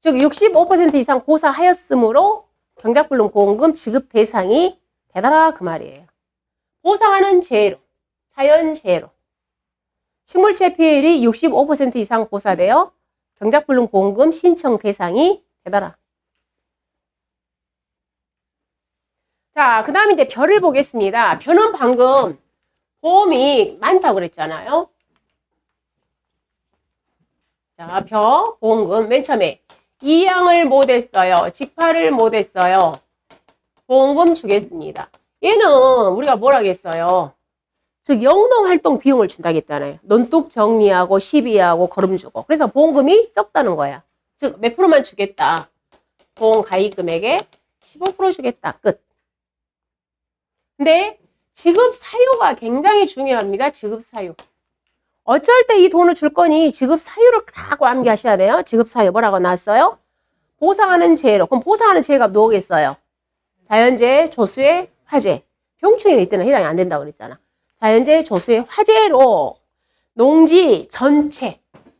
즉 65% 이상 고사하였으므로 경작불능 보험금 지급 대상이 되더라 그 말이에요. 보상하는 재해로, 자연재해로 식물체 피해율이 65% 이상 고사되어 경작불능 보험금 신청 대상이 되더라. 자, 그 다음에 이제 별을 보겠습니다. 별은 방금 보험이 많다고 그랬잖아요. 자, 별, 보험금 맨 처음에 2양을 못했어요. 직파를 못했어요. 보험금 주겠습니다. 얘는 우리가 뭘 하겠어요? 즉 영농활동 비용을 준다고 했잖아요. 논둑 정리하고 시비하고 거름 주고. 그래서 보험금이 적다는 거야. 즉 몇 프로만 주겠다. 보험 가입 금액의 15% 주겠다. 끝. 근데 지급 사유가 굉장히 중요합니다. 지급 사유. 어쩔 때 이 돈을 줄 거니 지급 사유를 다 암기하셔야 돼요. 지급 사유 뭐라고 나왔어요? 보상하는 재해로. 그럼 보상하는 재해가 뭐겠어요? 자연재해, 조수의 화재. 병충해는 이때는 해당이 안 된다고 그랬잖아. 자연재해, 조수의 화재로 농지 전체.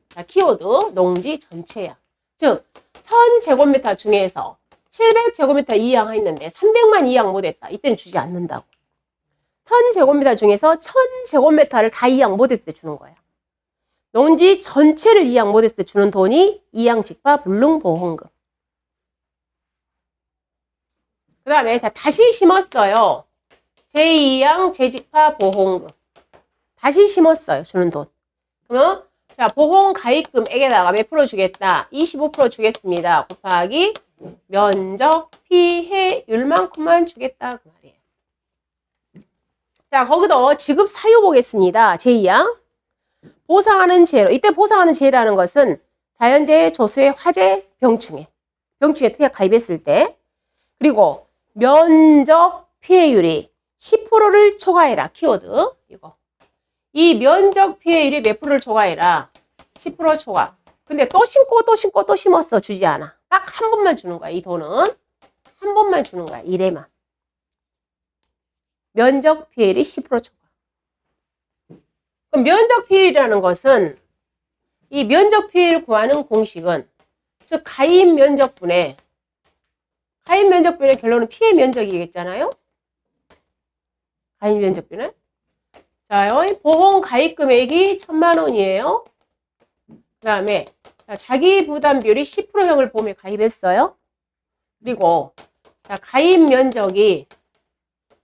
자, 키워드 농지 전체야. 즉 1000제곱미터 중에서 700제곱미터 이양했는데 300만 이양 못했다. 이때는 주지 않는다고. 1000제곱미터 중에서 1000제곱미터를 다 이양 못했을 때 주는 거야. 농지 전체를 이양 못했을 때 주는 돈이 이양직파 불능보험금. 그 다음에 다시 심었어요. 제2양 재직파 보험금. 다시 심었어요. 주는 돈. 그러면 자 보험 가입금액에다가 몇 프로 주겠다? 25% 주겠습니다. 곱하기 면적 피해율만큼만 주겠다. 그 말이에요. 자 거기도 지급 사유 보겠습니다. 제2양. 보상하는 재해로. 이때 보상하는 재해라는 것은 자연재해, 조수의 화재, 병충해. 병충해 특약 가입했을 때. 그리고 면적 피해율이 10%를 초과해라. 키워드. 이거. 이 면적 피해율이 몇 프로를 초과해라? 10% 초과. 근데 또 심고 또 심고 또 심었어. 주지 않아. 딱 한 번만 주는 거야. 이 돈은. 한 번만 주는 거야. 1회만. 면적 피해율이 10% 초과. 그럼 면적 피해율이라는 것은 이 면적 피해율 구하는 공식은 즉 가입 면적분의 결론은 피해 면적이겠잖아요. 가입 면적분은 자, 보험 가입 금액이 1000만 원이에요. 그 다음에 자기 부담 비율이 10%형을 보험에 가입했어요. 그리고 자, 가입 면적이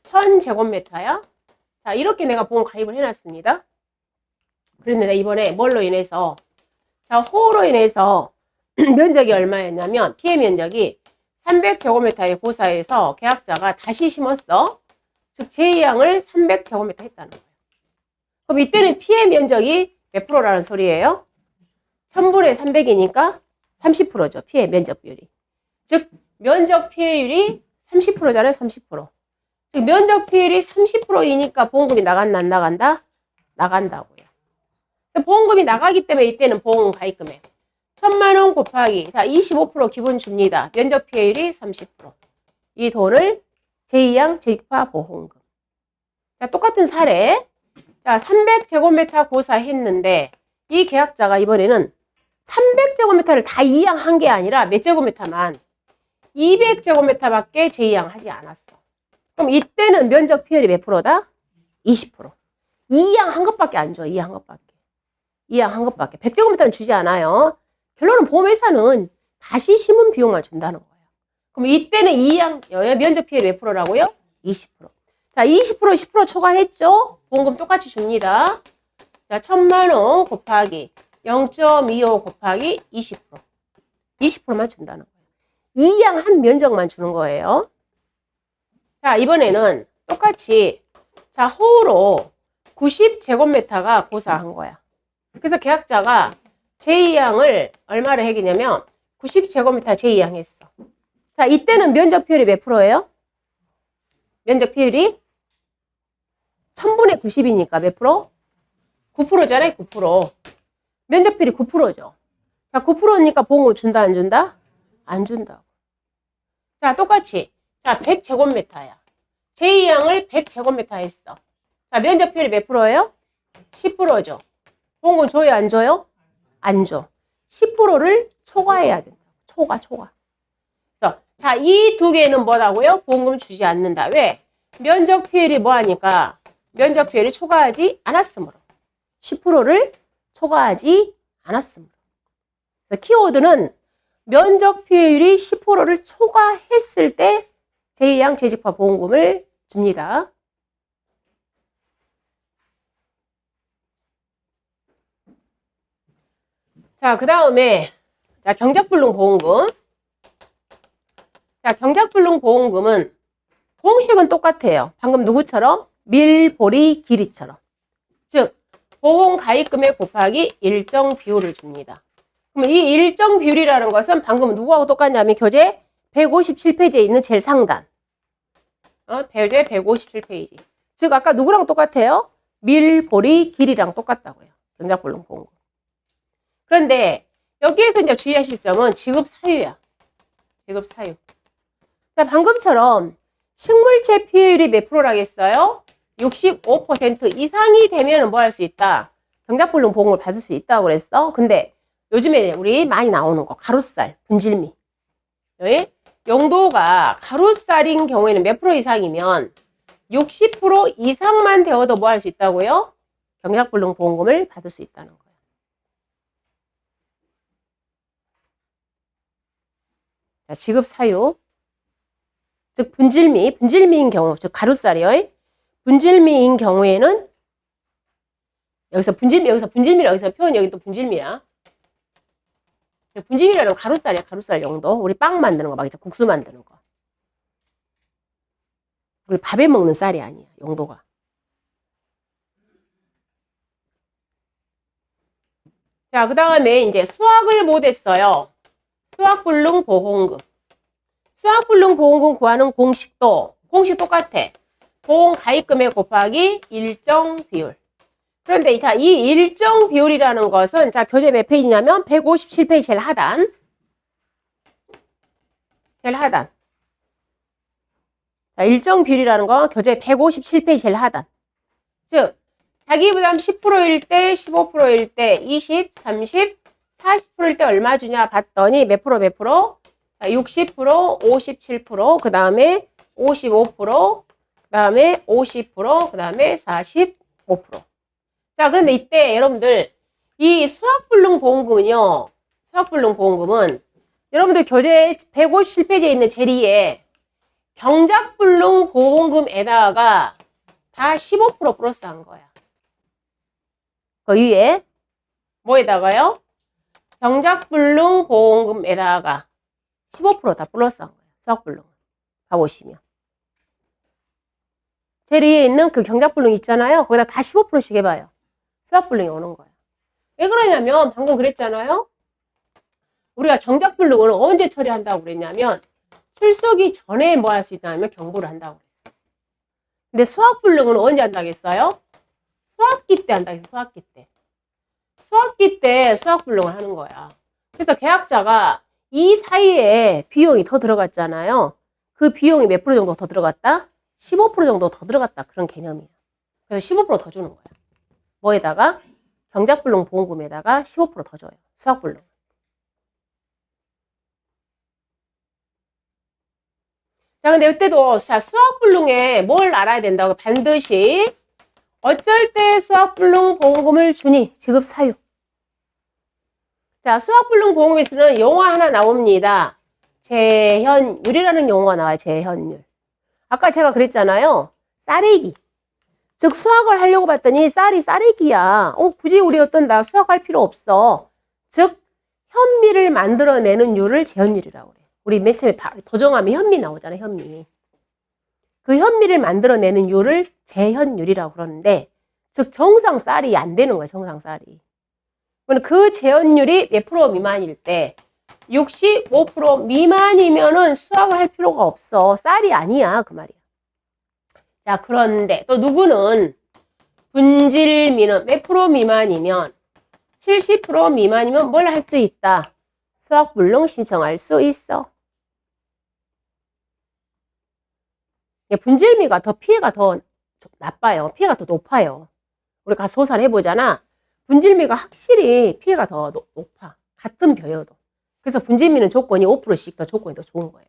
1000제곱미터야. 자, 이렇게 내가 보험 가입을 해놨습니다. 그런데 내가 이번에 뭘로 인해서 자, 호우로 인해서 면적이 얼마였냐면 피해 면적이 300제곱미터에 고사해서 계약자가 다시 심었어. 즉 제2항을 300제곱미터 했다는 거예요. 그럼 이때는 피해 면적이 몇 프로라는 소리예요? 1000분의 300이니까 30%죠. 피해 면적 비율이. 즉 면적 피해율이 30%잖아요. 30%. 즉 면적 피해율이 30%이니까 보험금이 나간다 안 나간다? 나간다고요. 보험금이 나가기 때문에 이때는 보험 가입금액 1000만 원 곱하기 자 25% 기본 줍니다. 면적 피해율이 30%. 이 돈을 제2항 재직파 보험금. 자 똑같은 사례. 자 300제곱미터 고사했는데 이 계약자가 이번에는 300제곱미터를 다 이양한 게 아니라 몇 제곱미터만 200제곱미터밖에 제2항하지 않았어. 그럼 이때는 면적 피해율이 몇 프로다? 20%. 이양한 것밖에 안 줘. 이양한 것밖에. 이양한 것밖에. 100제곱미터는 주지 않아요. 결론은 보험회사는 다시 심은 비용만 준다는 거예요. 그럼 이때는 이양 면적 피해율 몇 프로라고요? 20%. 자, 20% 10% 초과했죠? 보험금 똑같이 줍니다. 자, 1000만 원 곱하기 0.25 곱하기 20%. 20%만 준다는 거예요. 이양한 면적만 주는 거예요. 자, 이번에는 똑같이 자, 호우로 90제곱미터가 고사한 거야. 그래서 계약자가 제2항을 얼마를 해겠냐면 90제곱미터 제2항 했어. 자, 이때는 면적 피해율이 몇 프로예요? 면적 피해율이 1000분의 90이니까 몇 프로? 9%잖아요. 9%. 면적 비율이 9%죠. 자, 9%니까 보험을 준다 안 준다? 안 준다고. 자, 똑같이 자, 100제곱미터야. 제2항을 100제곱미터 했어. 자, 면적 비율이 몇 프로예요? 10%죠. 보험금 줘요 안 줘요? 안 줘. 10%를 초과해야 된다. 초과. 그래서 자, 이 두 개는 뭐라고요? 보험금 주지 않는다. 왜? 면적 피해율이 뭐하니까? 면적 피해율이 초과하지 않았으므로. 10%를 초과하지 않았으므로. 그래서 키워드는 면적 피해율이 10%를 초과했을 때 제2항 재직파 보험금을 줍니다. 자, 그 다음에 자, 경작불능보험금. 자, 경작불능보험금은 공식은 똑같아요. 방금 누구처럼? 밀, 보리, 길이처럼. 즉 보험 가입금액 곱하기 일정 비율을 줍니다. 그럼 이 일정 비율이라는 것은 방금 누구하고 똑같냐면 교재 157페이지에 있는 제일 상단. 교재 157페이지. 즉 아까 누구랑 똑같아요? 밀보리 길이랑 똑같다고요. 경작불능 보험금. 그런데 여기에서 이제 주의하실 점은 지급 사유야. 지급 사유. 자, 방금처럼 식물체 피해율이 몇 프로라겠어요? 65% 이상이 되면 뭐 할 수 있다? 경작불능 보험을 받을 수 있다고 그랬어. 근데 요즘에 우리 많이 나오는 거 가루쌀, 분질미. 용도가 가루쌀인 경우에는 몇 프로 이상이면 60% 이상만 되어도 뭐 할 수 있다고요? 경작불능 보험금을 받을 수 있다는 거예요. 자, 지급 사유. 즉 분질미인 경우, 즉 가루쌀이요. 분질미인 경우에는 여기서 표현 여기 또 분질미야. 분질미라는 가루쌀이야, 가루쌀 용도. 우리 빵 만드는 거 막 이제 국수 만드는 거. 우리 밥에 먹는 쌀이 아니야, 용도가. 자, 그 다음에 이제 수학을 못했어요. 수학불능 보험금. 수학불능 보험금 구하는 공식 똑같아. 보험 가입금액 곱하기 일정 비율. 그런데 자, 이 일정 비율이라는 것은 자, 교재 몇 페이지냐면 157페이지 제일 하단. 자, 일정 비율이라는 건 교재 157페이지 제일 하단. 즉 자기 부담 10%일 때, 15%일 때, 20, 30, 40%일 때 얼마 주냐 봤더니 몇 프로? 자, 60%, 57%, 그 다음에 55%, 그 다음에 50%, 그 다음에 45%. 자, 그런데 이때 여러분들 이 수학불능 보험금은요. 수학불능 보험금은 여러분들 교재 157페이지에 있는 제리에 경작불능 보험금에다가 다 15% 플러스한 거야. 그 위에 뭐에다가요? 경작불능 보험금에다가 15% 다 플러스한 거예요. 수학불능. 봐보시면. 제리에 있는 그 경작불능 있잖아요. 거기다 다 15%씩 해봐요. 수학불능이 오는 거예요. 왜 그러냐면 방금 그랬잖아요. 우리가 경작불능을 언제 처리한다고 그랬냐면 출석이 전에 뭐 할 수 있다면 경보를 한다고 그랬어요. 근데 수학불능은 언제 한다고 했어요? 수학기 때 한다고 했어요. 수학기 때. 수학기 때 수학불능을 하는 거야. 그래서 계약자가 이 사이에 비용이 더 들어갔잖아요. 그 비용이 몇 프로 정도 더 들어갔다? 15% 정도 더 들어갔다. 그런 개념이에요. 그래서 15%더 주는 거야. 뭐에다가? 경작불능 보험금에다가 15%더 줘요. 수학불능. 자, 근데 이때도 자, 수학불능에 뭘 알아야 된다고? 반드시 어쩔 때 수학불능 보험금을 주니? 지급 사유. 자, 수학불능 보험금에서는 용어 하나 나옵니다. 재현율이라는 용어가 나와요. 재현율. 아까 제가 그랬잖아요. 쌀이기. 즉 수학을 하려고 봤더니 쌀이 쌀이기야. 굳이 우리 나 수학할 필요 없어. 즉 현미를 만들어내는 율을 재현율이라고 그래요. 우리 맨 처음에 도정하면 현미 나오잖아요. 현미. 그 현미를 만들어내는 율을 재현율이라고 그러는데 즉 정상 쌀이 안 되는 거예요. 정상 쌀이. 그 재현율이 몇 프로 미만일 때 65% 미만이면은 수학을 할 필요가 없어. 쌀이 아니야. 그 말이야. 자, 그런데 또 누구는 분질미는 몇 프로 미만이면 70% 미만이면 뭘 할 수 있다? 수학불능 신청할 수 있어. 분질미가 더 피해가 더 나빠요. 피해가 더 높아요. 우리 가서 소사를 해보잖아. 분질미가 확실히 피해가 더 높아. 같은 벼여도. 그래서 분질미는 조건이 5%씩 더 조건이 더 좋은 거예요.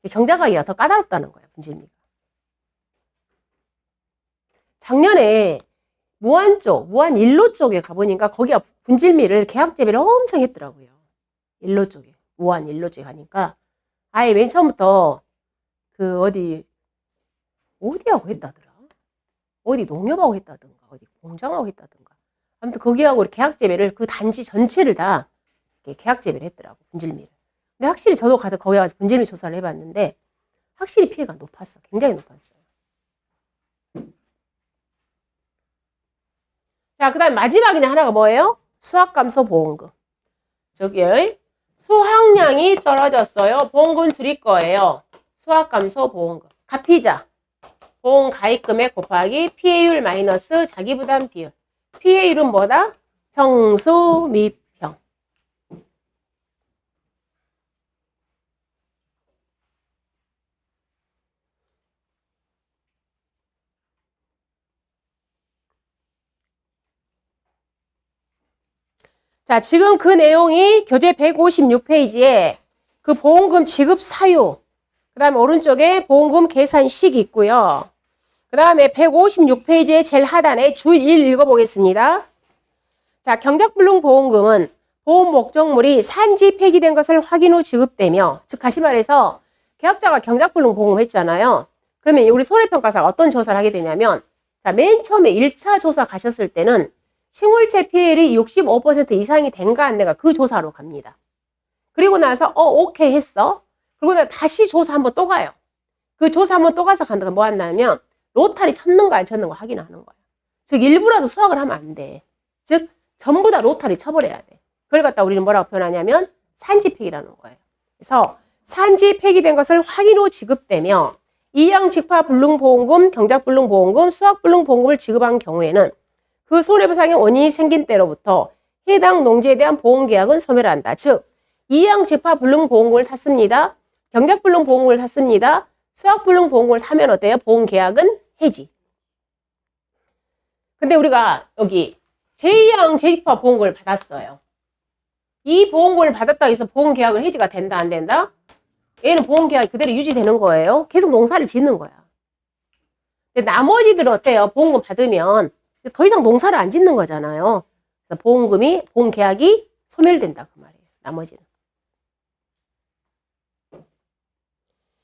경작하기가 더 까다롭다는 거예요. 분질미가. 작년에 무안 일로 쪽에 가보니까 거기가 분질미를 계약재배를 엄청 했더라고요. 일로 쪽에. 무안 일로 쪽에 가니까 아예 맨 처음부터 그 어디하고 했다더라. 어디 농협하고 했다든가 어디 공장하고 했다든가 아무튼 거기하고 계약재배를 그 단지 전체를 다 계약재배를 했더라고. 분질미를. 근데 확실히 저도 가서 거기 가서 분질미 조사를 해봤는데 확실히 피해가 높았어. 굉장히 높았어요. 자, 그 다음 마지막에 하나가 뭐예요? 수학감소 보험금. 저기요. 수학량이 떨어졌어요. 보험금 드릴 거예요. 수학감소 보험금. 가피자. 보험 가입금액 곱하기 피해율 마이너스 자기부담 비율. 피해율은 뭐다? 평수 미평. 자, 지금 그 내용이 교재 156페이지에 그 보험금 지급 사유, 그 다음에 오른쪽에 보험금 계산식이 있고요. 그 다음에 156페이지의 제일 하단에 주 1 읽어보겠습니다. 자, 경작불능 보험금은 보험 목적물이 산지 폐기된 것을 확인 후 지급되며, 즉 다시 말해서 계약자가 경작불능 보험을 했잖아요. 그러면 우리 손해평가사가 어떤 조사를 하게 되냐면, 자, 맨 처음에 1차 조사 가셨을 때는 식물체 피해율이 65% 이상이 된가 안 된가 그 조사로 갑니다. 그리고 나서 오케이 했어. 그리고 나서 다시 조사 한번 또 가요. 그 조사 한번 또 가서 간다가 뭐 한다면 로타리 쳤는가 안 쳤는가 확인하는 거야. 즉 일부라도 수확을 하면 안 돼. 즉 전부 다 로타리 쳐버려야 돼. 그걸 갖다 우리는 뭐라고 표현하냐면 산지폐기라는 거예요. 그래서 산지 폐기된 것을 확인 후 지급되며 이양 직파불능보험금, 경작불능보험금, 수확불능보험금을 지급한 경우에는 그 손해배상의 원인이 생긴 때로부터 해당 농지에 대한 보험계약은 소멸한다. 즉 이양 직파불능보험금을 탔습니다. 경작불능보험금을 탔습니다. 수확불능보험금을 사면 어때요? 보험계약은 해지. 근데 우리가 여기 제2양 제2파 보험금을 받았어요. 이 보험금을 받았다고 해서 보험계약은 해지가 된다 안 된다? 얘는 보험계약이 그대로 유지되는 거예요. 계속 농사를 짓는 거야. 근데 나머지들은 어때요? 보험금 받으면 더 이상 농사를 안 짓는 거잖아요. 그래서 보험계약이 소멸된다 그 말이에요. 나머지는.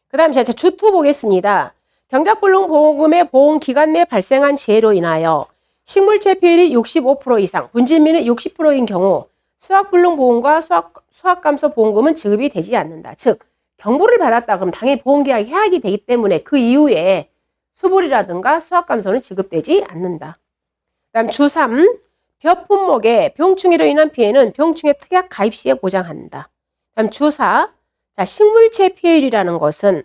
그 다음에 제가 주2 보겠습니다. 경작불능보험금의 보험기간 내 발생한 재해로 인하여 식물체 피해율이 65% 이상, 분진비는 60%인 경우 수확불능보험과 수확감소보험금은 지급이 되지 않는다. 즉 경보를 받았다 그러면 당연히 보험계약이 해약이 되기 때문에 그 이후에 수불이라든가 수확감소는 지급되지 않는다. 그다음 주3 벼 품목의 병충해로 인한 피해는 병충해 특약 가입 시에 보장한다. 다음 주4 자, 식물체 피해율이라는 것은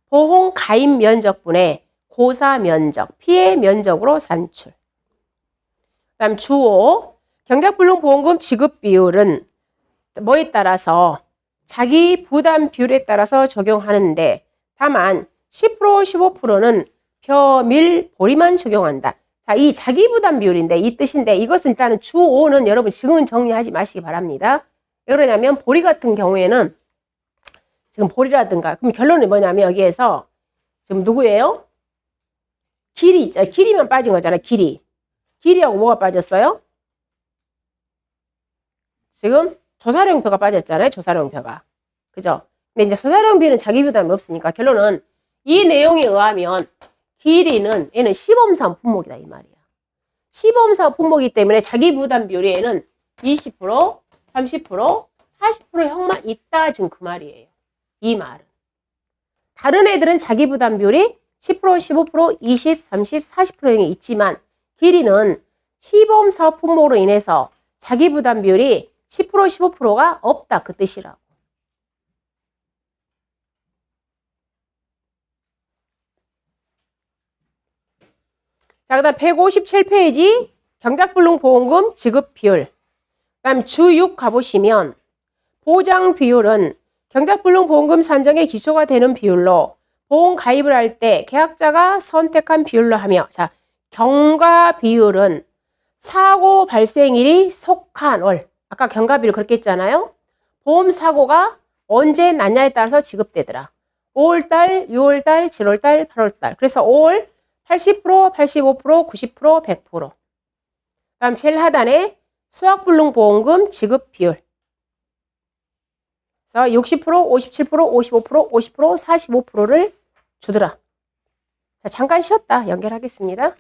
보험 가입 면적분의 고사 면적, 피해 면적으로 산출. 그다음 주5 경작불능보험금 지급 비율은 뭐에 따라서 자기 부담 비율에 따라서 적용하는데 다만 10% 15%는 벼밀 보리만 적용한다. 자, 이 자기 부담 비율인데 이 뜻인데 이것은 일단은 주5는 여러분 지금은 정리하지 마시기 바랍니다. 왜 그러냐면 보리 같은 경우에는 지금 보리라든가 그럼 결론이 뭐냐면 여기에서 지금 누구예요? 길이 있죠. 길이만 빠진 거잖아요. 길이하고 뭐가 빠졌어요? 지금 조사료용표가 빠졌잖아요. 조사료용표가. 그죠? 근데 이제 조사료용비는 자기 부담이 없으니까 결론은 이 내용에 의하면 길이는 얘는 시범사업 품목이다 이 말이야. 시범사업 품목이기 때문에 자기 부담 비율이 얘는 20%, 30%, 40%형만 있다 지금 그 말이에요. 이 말은. 다른 애들은 자기 부담 비율이 10%, 15%, 20, 30, 40%형이 있지만 길이는 시범사업 품목으로 인해서 자기 부담 비율이 10%, 15%가 없다 그 뜻이라고. 자, 그 다음 157페이지 경작불능보험금 지급 비율. 그 다음 주6 가보시면 보장 비율은 경작불능보험금 산정의 기초가 되는 비율로 보험 가입을 할 때 계약자가 선택한 비율로 하며 자, 경과 비율은 사고 발생일이 속한 월. 아까 경과 비율 그렇게 했잖아요. 보험 사고가 언제 났냐에 따라서 지급되더라. 5월달, 6월달, 7월달, 8월달. 그래서 5월 80%, 85%, 90%, 100%. 다음 제일 하단에 수확불능보험금 지급 비율. 그래서 60%, 57%, 55%, 50%, 45%를 주더라. 자, 잠깐 쉬었다 연결하겠습니다.